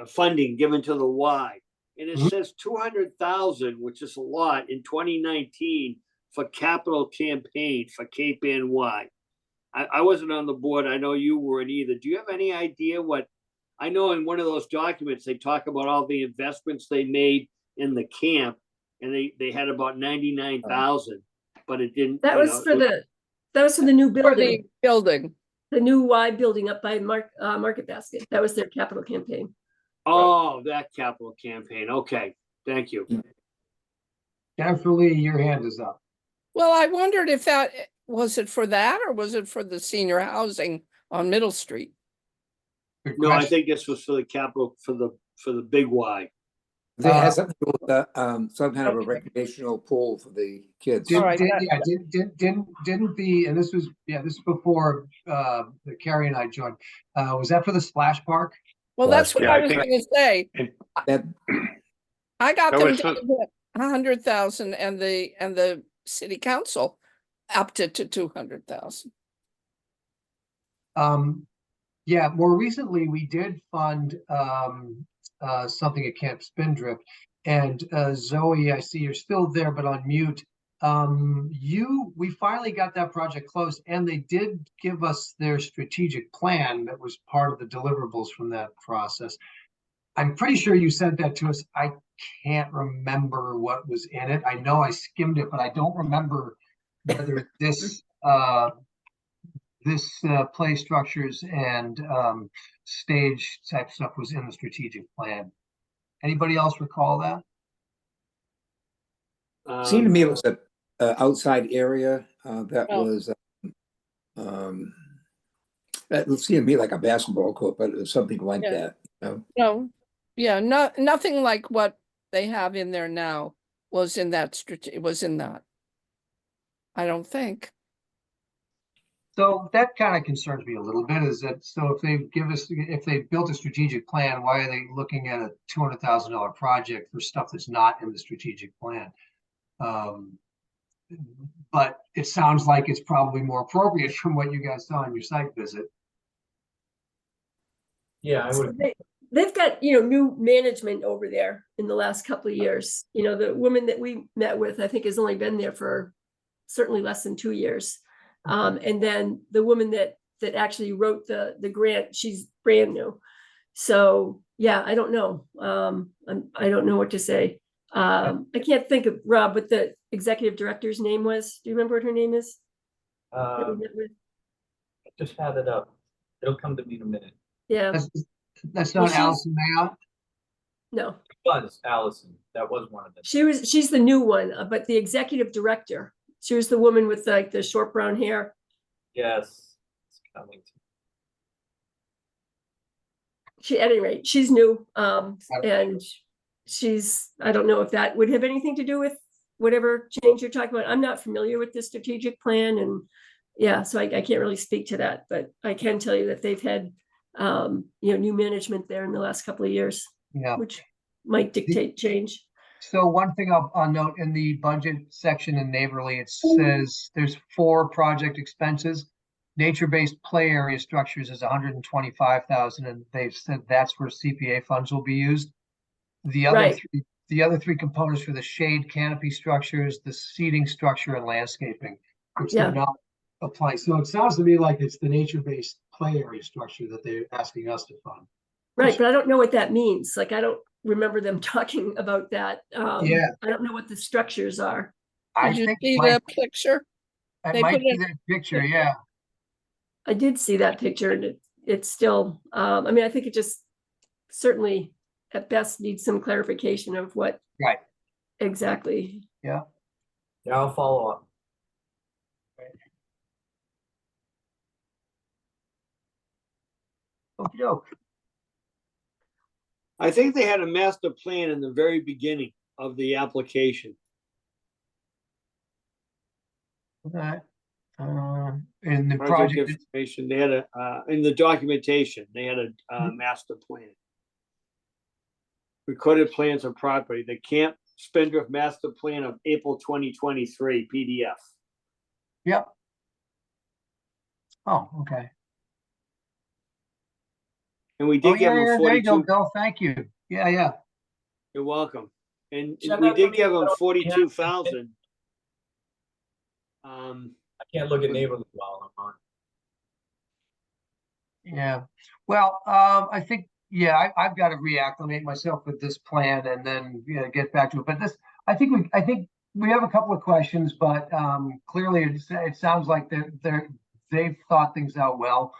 funding given to the Y, and it says 200,000, which is a lot, in 2019 for capital campaign for Cape Ann Y. I wasn't on the board. I know you weren't either. Do you have any idea what? I know in one of those documents they talk about all the investments they made in the camp, and they had about 99,000, but it didn't. That was for the new For the building, building. the new Y building up by Market Basket. That was their capital campaign. Oh, that capital campaign. Okay, thank you. Jennifer Lee, your hand is up. Well, I wondered if that, was it for that or was it for the senior housing on Middle Street? Good No, I question. think this was for the capital for the big Y. It has something to do with some kind of a Okay. recreational pool for the kids. All right, Didn't the, and this was before Carrie and I joined, was that for the splash park? Well, that's what Yeah, I I was think- gonna say. That, I got That them was down to 100,000 and the city council upped it to 200,000. Yeah, more recently, we did fund something at Camp Spindrift. And Zoe, I see you're still there, but on mute. We finally got that project closed, and they did give us their strategic plan that was part of the deliverables from that process. I'm pretty sure you sent that to us. I can't remember what was in it. I know I skimmed it, but I don't remember whether this play structures and stage type stuff was in the strategic plan. Anybody else recall that? seemed to me it was a outside area that Oh. was that seemed to me like a basketball court, but it was something like Yeah. that. You know? No, Yeah, nothing like what they have in there now was in that I don't think. So that kind of concerns me a little bit, is that, so if they built a strategic plan, why are they looking at a $200,000 project for stuff that's not in the strategic plan? But it sounds like it's probably more appropriate from what you guys saw on your site visit. Yeah, I So would, they've got, new management over there in the last couple of years. The woman that we met with, I think, has only been there for certainly less than 2 years. And then the woman that actually wrote the grant, she's brand new. So yeah, I don't know. I don't know what to say. I can't think of, Rob, what the executive director's name was. Do you remember what her name is? That we met with? just had it up. It'll come to me in a minute. Yeah, That's Well, not she's- Allison Mayotte? no, It was Allison. That was one of them. she's the new one, but the executive director, she was the woman with like the short brown hair. Yes. It's coming. At any rate, she's new. And I don't know if that would have anything to do with whatever change you're talking about. I'm not familiar with the strategic plan, and yeah, so I can't really speak to that, but I can tell you that they've had, new management there in the last couple of years, Yeah. which might dictate change. So one thing I'll note in the budget section in Neighborly, it says there's 4 project expenses. Nature-based play area structures is 125,000, and they've said that's where CPA funds will be used. The other three components for the shade canopy structures, the seating structure, and landscaping, which Yeah. they're not applying. So it sounds to me like it's the nature-based play area structure that they're asking us to fund. Right, but I don't know what that means. Like, I don't remember them talking about that. Yeah. I don't know what the structures are. I Did you think see it might, the picture? it they might put be it- that picture, yeah. I did see that picture, and it's still, I think it just certainly at best needs some clarification of what Right. exactly. Yeah, I'll follow up. Okey-doke. I think they had a master plan in the very beginning of the application. Alright. In the Project project, information, they had in the documentation, they had a master plan. Recorded plans of property, the Camp Spindrift Master Plan of April 2023 PDF. yep. Oh, okay. And we Oh, did give yeah, them yeah, there you go, 42, Bill, thank you. Yeah. you're welcome. And Send we that did to me. give them I don't- 42,000. I can't look at Neighborly while I'm on. Yeah, well, I think, I've got to reacclimate myself with this plan and then, get back to it. But I think we have a couple of questions, but clearly it sounds like they've thought things out well.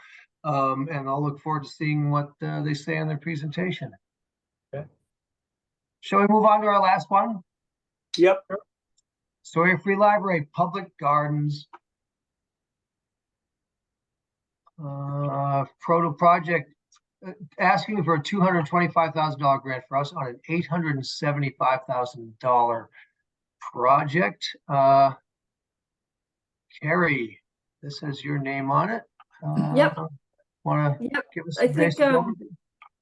And I'll look forward to seeing what they say in their presentation. Okay. Shall we move on to our last one? Yep, Sawyer Free Library, Public Gardens. Proto project, asking for a $225,000 grant for us on an $875,000 project. Carrie, this has your name on it. Yep. Wanna Yep, give us I a think, basic overview?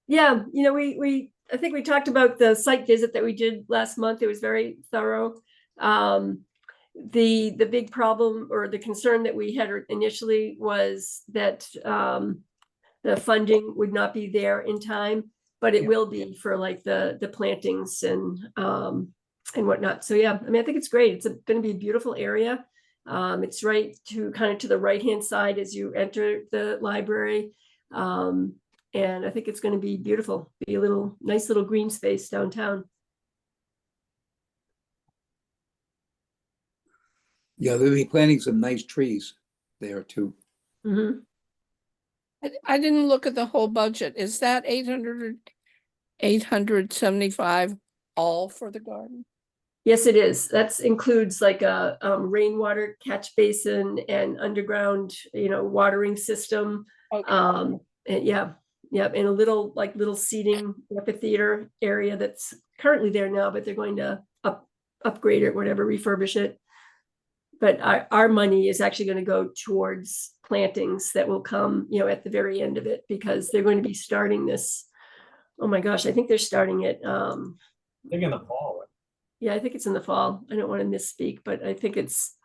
yeah, I think we talked about the site visit that we did last month. It was very thorough. The big problem or the concern that we had initially was that the funding would not be there in time, but it will be for like the plantings and whatnot. So yeah, I think it's great. It's going to be a beautiful area. It's right to the right-hand side as you enter the library. And I think it's going to be beautiful, be a nice little green space downtown. Yeah, they'll be planting some nice trees there too. Mm-hmm. I didn't look at the whole budget. Is that 875 all for the garden? Yes, it is. That includes like a rainwater catch basin and underground, watering system. Okay. And yeah, Yep, and a little seating amphitheater area that's currently there now, but they're going to upgrade it, whatever, refurbish it. But our money is actually going to go towards plantings that will come, at the very end of it, because they're going to be starting this. Oh my gosh, I think they're starting it. I think in the fall. Yeah, I think it's in the fall. I don't want to misspeak, but I think it's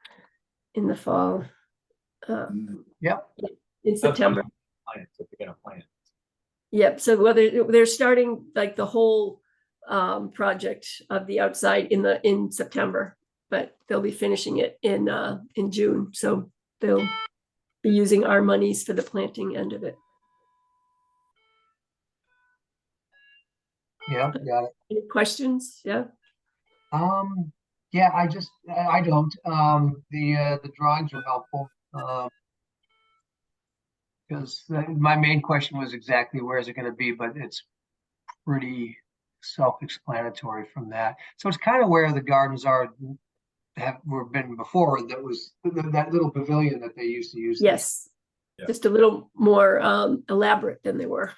in the fall. Yep. In September. Plants, if they're gonna plant. Yep. So whether they're starting like the whole project of the outside in September, but they'll be finishing it in June. So they'll be using our monies for the planting end of it. Yeah, got it. Any questions? Yeah. Yeah, I don't. The drawings are helpful. Because my main question was exactly where is it going to be, but it's pretty self-explanatory from that. So it's kind of where the gardens were been before. That was that little pavilion that they used to use. Yes. Yeah. Just a little more elaborate than they were.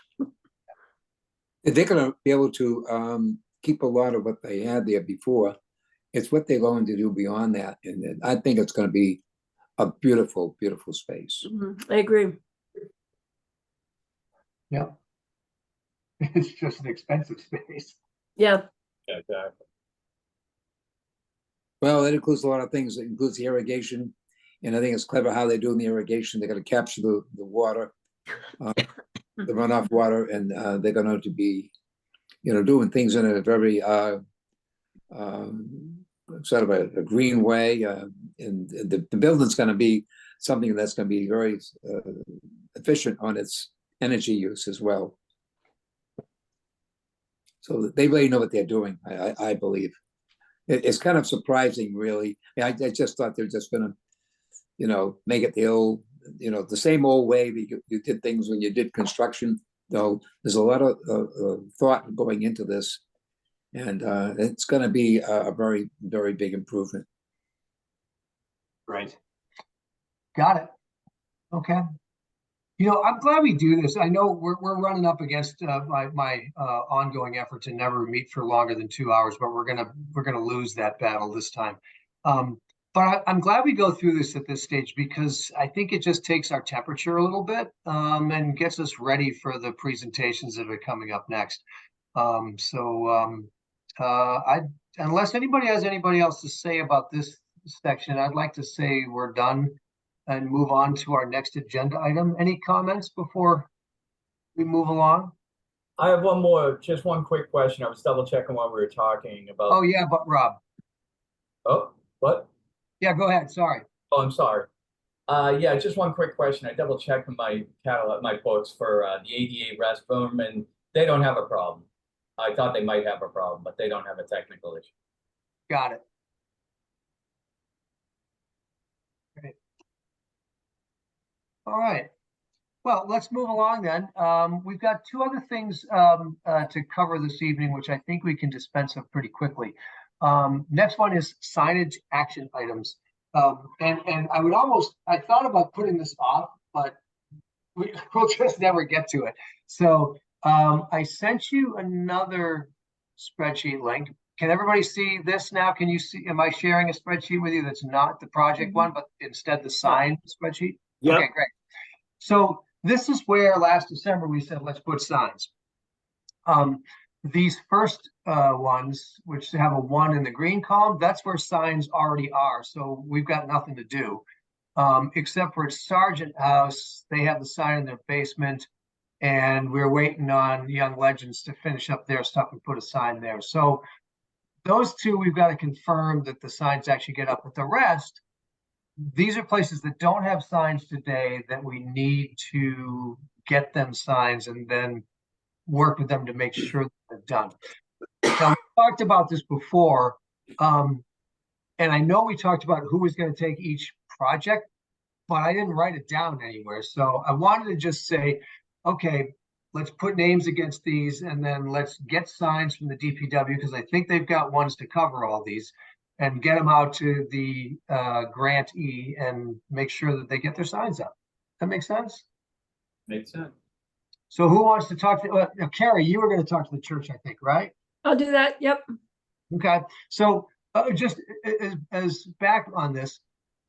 They're gonna be able to keep a lot of what they had there before. It's what they're going to do beyond that, and I think it's gonna be a beautiful, beautiful space. I agree. Yeah. It's just an expensive space. Yeah. Yeah, exactly. Well, it includes a lot of things. It includes the irrigation, and I think it's clever how they're doing the irrigation. They're gonna capture the water, the runoff water, and they're going to be, doing things in a very sort of a green way. And the building's going to be something that's going to be very efficient on its energy use as well. So they really know what they're doing, I believe. It's kind of surprising, really. I just thought they're just going to, make it the old, the same old way that you did things when you did construction. Though there's a lot of thought going into this, and it's going to be a very, very big improvement. Right. Got it. Okay. I'm glad we do this. I know we're running up against my ongoing effort to never meet for longer than 2 hours, but we're gonna lose that battle this time. But I'm glad we go through this at this stage, because I think it just takes our temperature a little bit and gets us ready for the presentations that are coming up next. Unless anybody has anybody else to say about this section, I'd like to say we're done and move on to our next agenda item. Any comments before we move along? I have just one quick question. I was double checking what we were talking about. Oh, yeah, but Rob. Oh, what? Yeah, go ahead. Sorry. Oh, I'm sorry. Yeah, just one quick question. I double checked my books for the ADA restroom, and they don't have a problem. I thought they might have a problem, but they don't have a technical issue. Got it. Great. All right. Well, let's move along then. We've got two other things to cover this evening, which I think we can dispense of pretty quickly. Next one is signage action items. And I thought about putting this off, but we'll just never get to it. So I sent you another spreadsheet link. Can everybody see this now? Can you see, am I sharing a spreadsheet with you that's not the project one, but instead the sign spreadsheet? Yep. Okay, great. So this is where last December we said, let's put signs. These first ones, which have a 1 in the green column, that's where signs already are. So we've got nothing to do. Except for Sargent House, they have the sign in their basement, and we're waiting on Young Legends to finish up their stuff and put a sign there. So those two, we've got to confirm that the signs actually get up. But the rest, these are places that don't have signs today that we need to get them signs and then work with them to make sure they're done. Now, we talked about this before, and I know we talked about who was going to take each project, but I didn't write it down anywhere. So I wanted to just say, okay, let's put names against these, and then let's get signs from the DPW, because I think they've got ones to cover all these, and get them out to the grantee and make sure that they get their signs up. That makes sense? Makes sense. So who wants to talk to, Carrie, you were gonna talk to the church, I think, right? I'll do that. Yep. Okay, so just as back on this,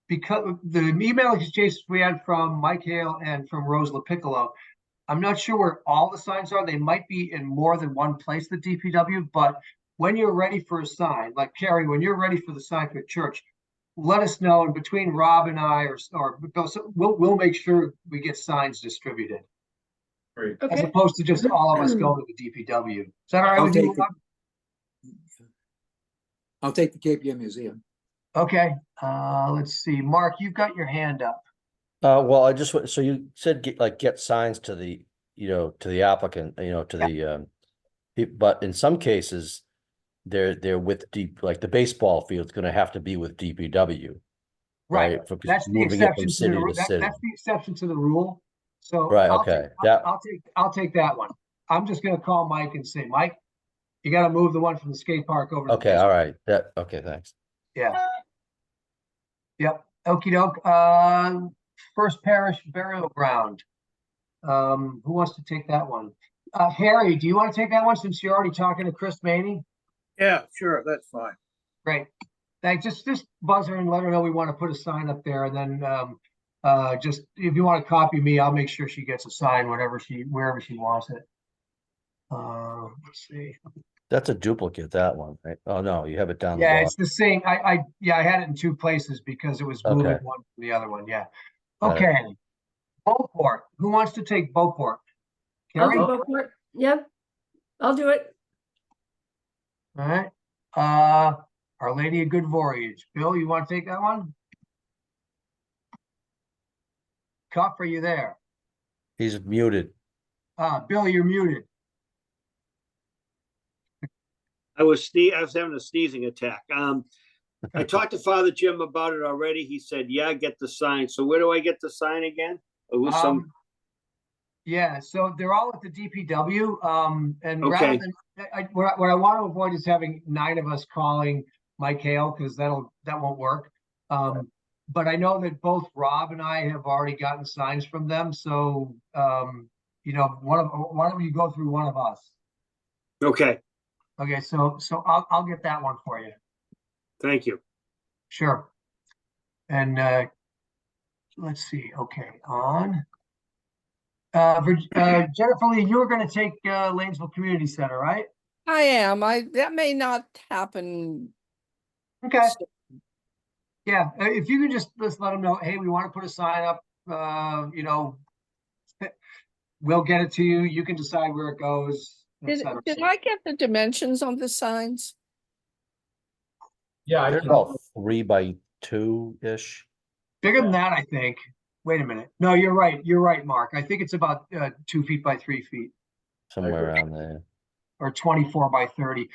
because the email exchanges we had from Mike Hale and from Rose LaPiccolo, I'm not sure where all the signs are. They might be in more than one place, the DPW, but when you're ready for a sign, like Carrie, when you're ready for the sign for church, let us know. And between Rob and I, or we'll make sure we get signs distributed, Great. as Okay. opposed to just all of us going to the DPW. Is that all right I'll with you, take it. Rob? I'll take the KPM Museum. Okay, let's see. Mark, you've got your hand up. Well, I just, so you said get signs to the, to the applicant, to the, but in some cases, they're with like the baseball field's gonna have to be with DPW. Right, For that's the moving it exception from to city the, to city. that's the exception to the rule. So. Right, I'll okay, take- I'll take that one. I'm just gonna call Mike and say, Mike, you gotta move the one from the skate park over. to the Okay, all right, okay, thanks. Yeah. Yep, okey doke. First Parish Burial Ground. Who wants to take that one? Harry, do you want to take that one since you're already talking to Chris Maney? Yeah, sure, that's fine. Great. Thanks. Just buzz her and let her know we want to put a sign up there, and then just if you want to copy me, I'll make sure she gets a sign wherever she wants it. Let's see. That's a duplicate, that one, right? Oh, no, you have it down the Yeah, bottom. it's the same. I had it in two places because it was moving Okay. one from the other one. Yeah. Got it. Okay. Beauport. Who wants to take Beauport? I'll Carrie? do All Beauport. Yep. I'll do it. right. Our Lady of Good Voyage. Bill, you want to take that one? Cuff, are you there? He's muted. Bill, you're muted. I was having a sneezing attack. I talked to Father Jim about it already. He said, yeah, get the sign. So where do I get the sign again? Or with some, Yeah, so they're all at the DPW. And rather Okay. than, what I want to avoid is having 9 of us calling Mike Hale, because that won't work. But I know that both Rob and I have already gotten signs from them. So, why don't you go through one of us? okay, Okay, so I'll get that one for you. thank you. Sure. And let's see. Okay, on. Jennifer Lee, you were going to take Lanesville Community Center, right? I am. That may not happen. Okay. Yeah, if you could just let them know, hey, we want to put a sign up. We'll get it to you. You can decide where it goes. et Did cetera. I get the dimensions on the signs? Yeah, I They're can, about 3x2-ish. Bigger than that, I think. Wait a minute. No, you're right. You're right, Mark. I think it's about 2 feet by 3 feet, Somewhere around there. or 24 by 30.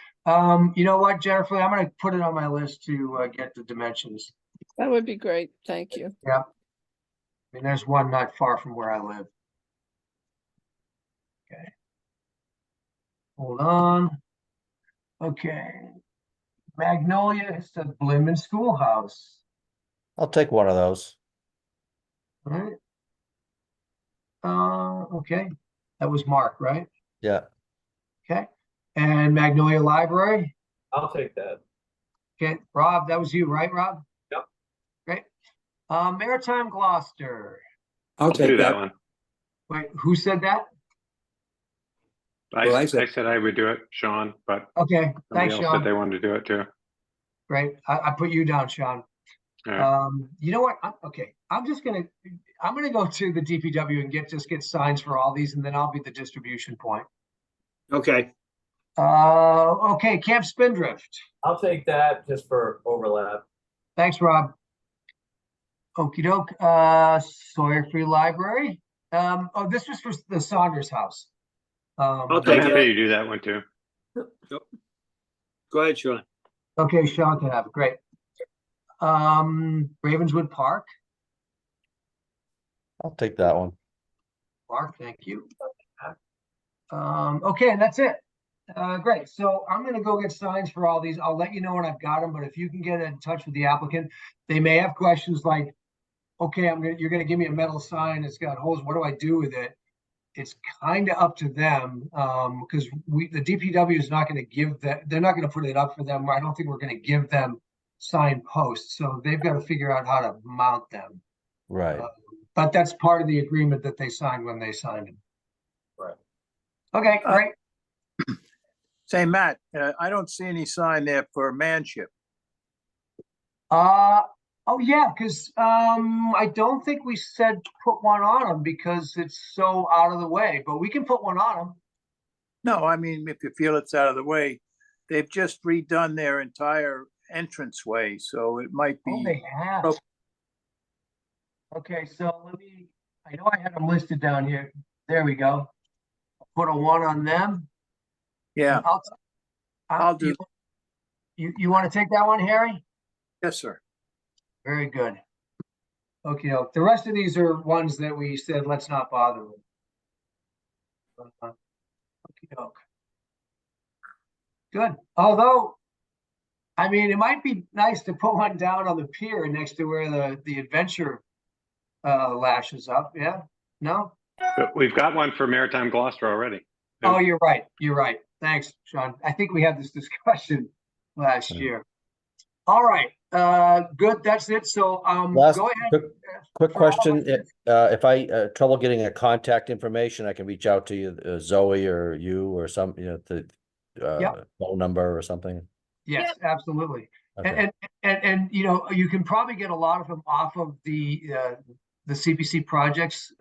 You know what, Jennifer? I'm going to put it on my list to get the dimensions. That would be great. Thank you. Yeah. I mean, there's one not far from where I live. Okay. Hold on. Okay. Magnolia is the Blimmen Schoolhouse. I'll take one of those. All right. Okay. That was Mark, right? Yeah. Okay. And Magnolia Library. I'll take that. Okay. Rob, that was you, right, Rob? Yep. Great. Maritime Gloucester. I'll I'll do take that that. one. Wait, who said that? Well, I I said- said I would do it, Sean, but Okay. somebody Thanks, else said they Sean. wanted to do it too. Great. I put you down, Sean. All right. You know what? I'm gonna go to the DPW and get signs for all these, and then I'll be the distribution point. Okay, Okay, Camp Spindrift. I'll take that just for overlap. Thanks, Rob. Okey doke. Sawyer Free Library. This was for the Saunders house. I'll I'm take happy it. to do that one too. Go ahead, Sean. Okay, Sean can have it. Great. Ravenswood Park. I'll take that one. Mark, thank you. Okay, and that's it. Great. So I'm gonna go get signs for all these. I'll let you know when I've got them, but if you can get in touch with the applicant, they may have questions like, okay, you're gonna give me a metal sign, it's got holes, what do I do with it? it's kind of up to them, because the DPW is not going to give that, they're not going to put it up for them. I don't think we're going to give them signed posts, so they've got to figure out how to mount them. Right. But that's part of the agreement that they signed when they signed it. Right. Okay, great. Say, Matt, I don't see any sign there for Manship. Oh yeah, because I don't think we said put one on them because it's so out of the way, but we can put one on them. No, I mean, if you feel it's out of the way, they've just redone their entire entranceway, so it might Oh, be, they have. Okay, so I know I had them listed down here. There we go. Put a one on them. yeah, I'll do- You want to take that one, Harry? yes, sir. Very good. Okay, the rest of these are ones that we said, let's not bother with. Okey-doke. Good. Although, I mean, it might be nice to put one down on the pier next to where the adventure lashes up. Yeah? No? But we've got one for Maritime Gloucester already. Oh, you're right. You're right. Thanks, Sean. I think we had this discussion last Yeah. year. All right. Good. That's it. So, Last go ahead. quick For all of question. us. If I trouble getting a contact information, I can reach out to you, Zoe or you or some, the Yep. phone number or something. Yes, absolutely. Okay. And you can probably get a lot of them off of the CPC projects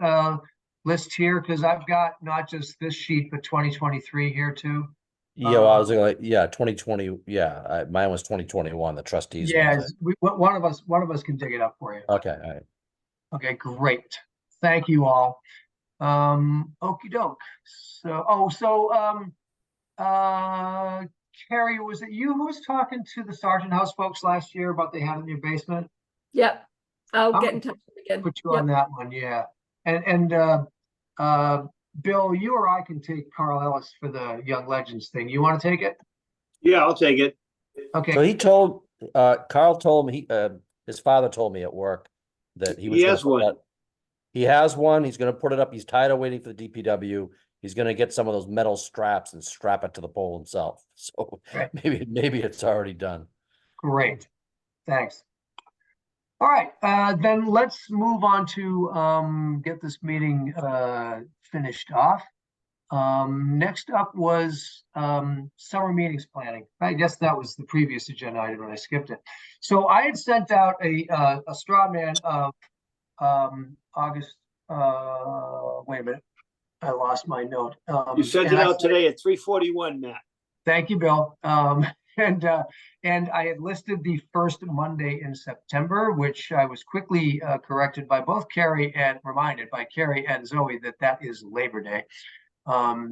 list here, because I've got not just this sheet, but 2023 here too. Yeah, well, I was like, 2020. Yeah, mine was 2021. The trustees. Yes, one of us can dig it up for you. Okay. All right. Okay, great. Thank you all. Okey doke. Carrie, was it you who was talking to the Sargent House folks last year about they had it in your basement? Yep, I'll I'm get in touch with them again. Put you Yep. on that one, yeah. And Bill, you or I can take Carl Ellis for the Young Legends thing. You want to take it? Yeah, I'll take it. So Okay, he told Carl told me his father told me at work that he was He gonna has put one. that- He has one. He's going to put it up. He's tired of waiting for the DPW. He's going to get some of those metal straps and strap it to the pole himself. So Right. maybe it's already done. great. Thanks. All right, then let's move on to get this meeting finished off. Next up was summer meetings planning. I guess that was the previous agenda item and I skipped it. So I had sent out a straw man of August, wait a minute, I lost my note. You sent and it I out said- today at 3:41, Matt. Thank you, Bill. And I had listed the first Monday in September, which I was quickly corrected by both Carrie and reminded by Carrie and Zoe that is Labor Day.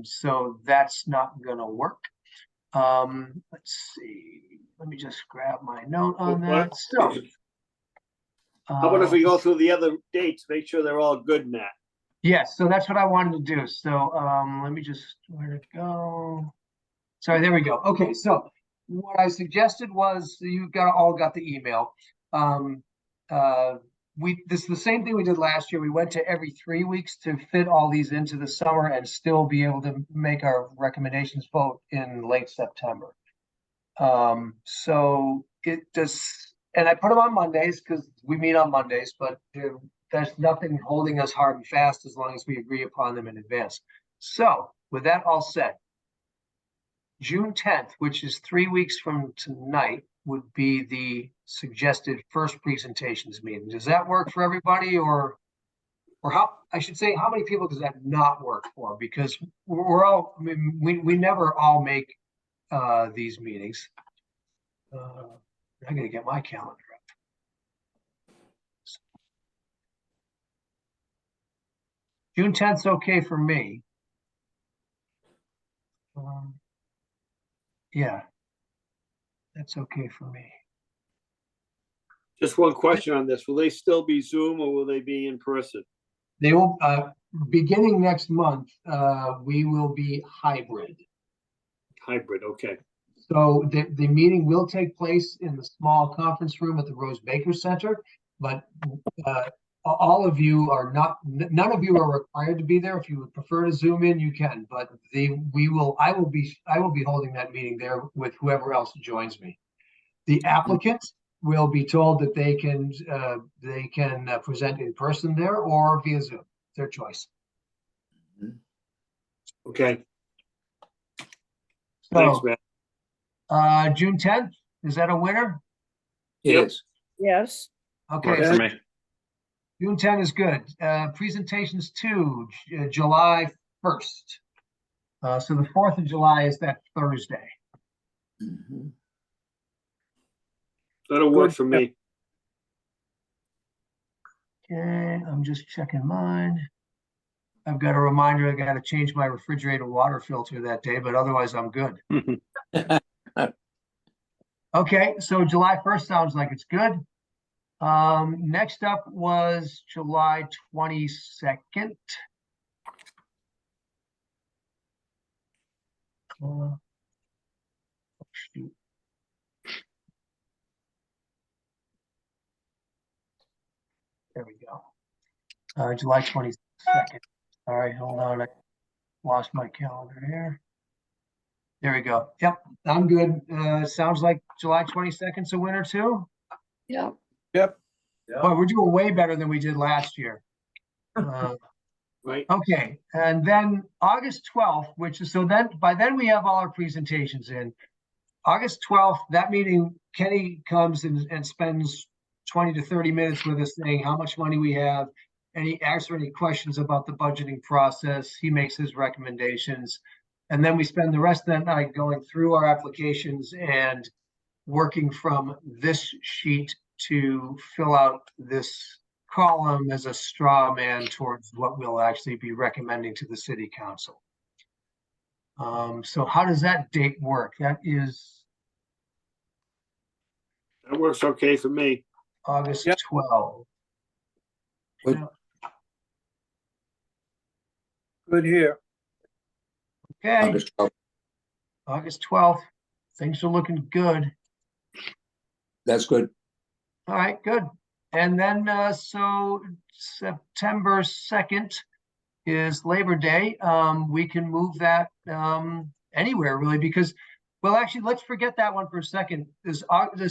So that's not gonna work. Let's see. Let me just grab my note on that. So. How about if we go through the other dates, make sure they're all good, Matt? Yes, so that's what I wanted to do. So let me just, where'd it go? Sorry, there we go. Okay, so what I suggested was you all got the email. This is the same thing we did last year. We went to every 3 weeks to fit all these into the summer and still be able to make our recommendations vote in late September. So it does, and I put them on Mondays because we meet on Mondays, but there's nothing holding us hard and fast as long as we agree upon them in advance. So with that all said, June 10th, which is 3 weeks from tonight, would be the suggested first presentations meeting. Does that work for everybody, or how, I should say, how many people does that not work for? Because we're all, I mean, we never all make these meetings. I'm gonna get my calendar up. June 10th's okay for me. Yeah, that's okay for me. Just one question on this. Will they still be Zoom or will they be in person? They will, beginning next month, we will be hybrid. Hybrid, okay. So the meeting will take place in the small conference room at the Rose Baker Center, but all of you are not, none of you are required to be there. If you would prefer to Zoom in, you can, but I will be holding that meeting there with whoever else joins me. The applicants will be told that they can present in person there or via Zoom, their choice. Okay, thanks, So, Matt. June 10th, is that a winner? It Yep. is. Yes, Okay, Works for me. June 10 is good. Presentations July 1st. So the 4th of July is that Thursday. Mhm. That'll work Good. for me. Okay, I'm just checking mine. I've got a reminder, I gotta change my refrigerator water filter that day, but otherwise I'm good. Okay, so July 1st sounds like it's good. Next up was July 22nd. Oh, shoot. There we go. July 22nd. All right, hold on. I lost my calendar here. There we go. Yep, I'm good. Sounds like July 22nd is a winner too. yeah. Yep. Boy, we're doing way better than we did last year. Uh, Right? Okay, and then August 12th, which is, so then, by then we have all our presentations in. August 12th, that meeting, Kenny comes and spends 20 to 30 minutes with us saying how much money we have. And he asks any questions about the budgeting process. He makes his recommendations. And then we spend the rest of that night going through our applications and working from this sheet to fill out this column as a straw man towards what we'll actually be recommending to the city council. So how does that date work? That is That works okay for me. August Yep. 12th. Good. Yeah, Good here. okay, August 12th. August 12th. Things are looking good. That's good. All right, good. And then, so September 2nd is Labor Day. We can move that anywhere really because, well, actually, let's forget that one for a second. Does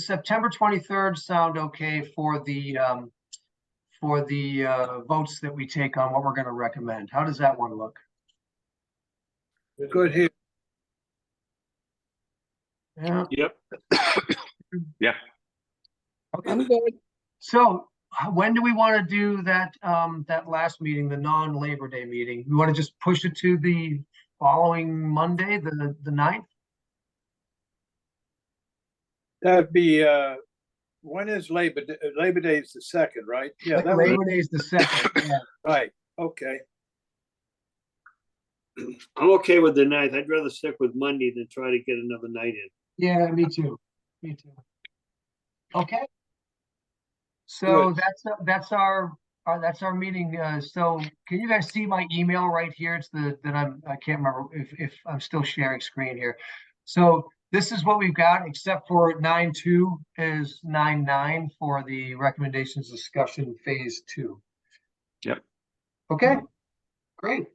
September 23rd sound okay for the votes that we take on what we're going to recommend? How does that one look? Good here. Yeah. Yep. Yeah. Okay. I'm good. So when do we want to do that, that last meeting, the non-Labor Day meeting? We want to just push it to the following Monday, the 9th? That'd be, when is Labor Day? Labor Day is the 2nd, right? Yeah, that was, Labor Day is the 2nd, yeah. right, okay. I'm okay with the 9th. I'd rather stick with Monday than try to get another night in. Yeah, me too. Me too. Okay. So Good. that's our meeting. So can you guys see my email right here? It's I can't remember if I'm still sharing screen here. So this is what we've got, except for 9.2 is 9.9 for the recommendations discussion phase 2. Yep. Okay, great.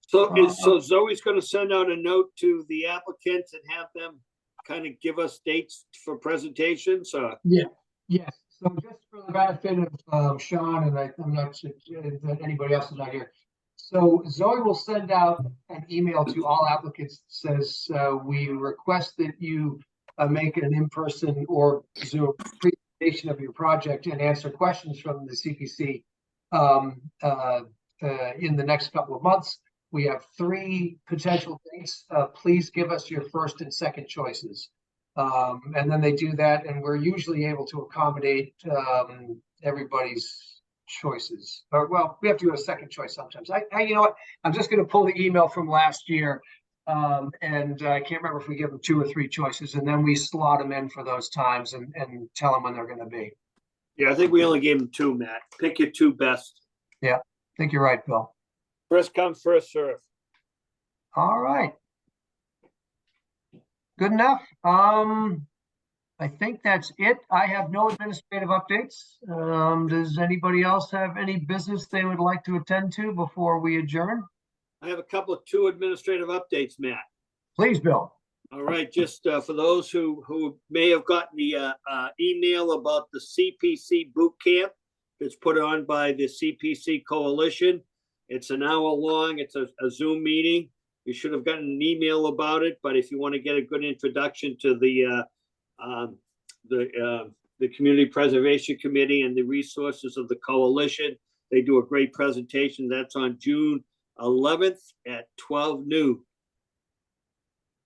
So Zoe's gonna send out a note to the applicants and have them kind of give us dates for presentations, Yes. So just for the benefit of Sean, and I'm not sure that anybody else is not here. So Zoe will send out an email to all applicants that says, we request that you make an in-person or Zoom presentation of your project and answer questions from the CPC in the next couple of months. We have 3 potential dates. Please give us your first and second choices. And then they do that, and we're usually able to accommodate everybody's choices. Or, well, we have to do a second choice sometimes. You know what? I'm just going to pull the email from last year, and I can't remember if we give them 2 or 3 choices, and then we slot them in for those times and tell them when they're going to be. yeah, I think we only gave them 2, Matt. Pick your 2 best. I think you're right, Bill. First come, first serve. All right. Good enough. I I think that's it. I have no administrative updates. Does anybody else have any business they would like to attend to before we adjourn? I have two administrative updates, Matt. Please, Bill. All right, just for those who may have gotten the email about the CPC boot camp that's put on by the CPC Coalition. It's an hour long. It's a Zoom meeting. You should have gotten an email about it, but if you want to get a good introduction to the Community Preservation Committee and the resources of the coalition, they do a great presentation. That's on June 11th at 12 noon.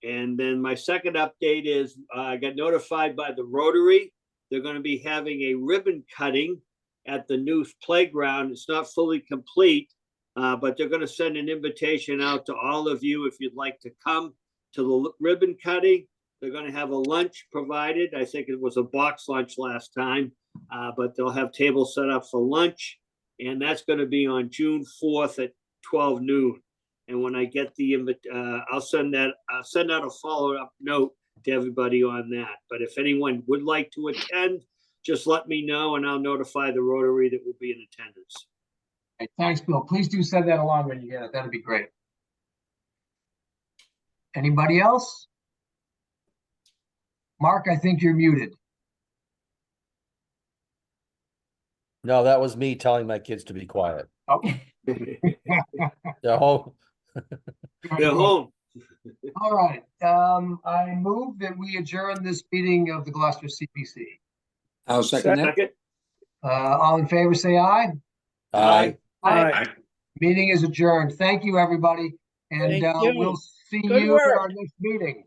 And then my second update is I got notified by the Rotary. They're going to be having a ribbon cutting at the new playground. It's not fully complete, but they're going to send an invitation out to all of you if you'd like to come to the ribbon cutting. They're going to have a lunch provided. I think it was a box lunch last time, but they'll have tables set up for lunch. And that's going to be on June 4th at 12 noon. And when I get the I'll send out a follow-up note to everybody on that. But if anyone would like to attend, just let me know and I'll notify the Rotary that will be in attendance. Okay, thanks, Bill. Please do send that along when you get it. That'd be great. Anybody else? Mark, I think you're muted. No, that was me telling my kids to be quiet. Okay. They're home. They're home. All right. I move that we adjourn this meeting of the Gloucester CPC. I'll second that. Second. All in favor, say aye. Aye. Aye. Meeting is adjourned. Thank you, everybody. And Thank you. we'll see Good you at work. our next meeting.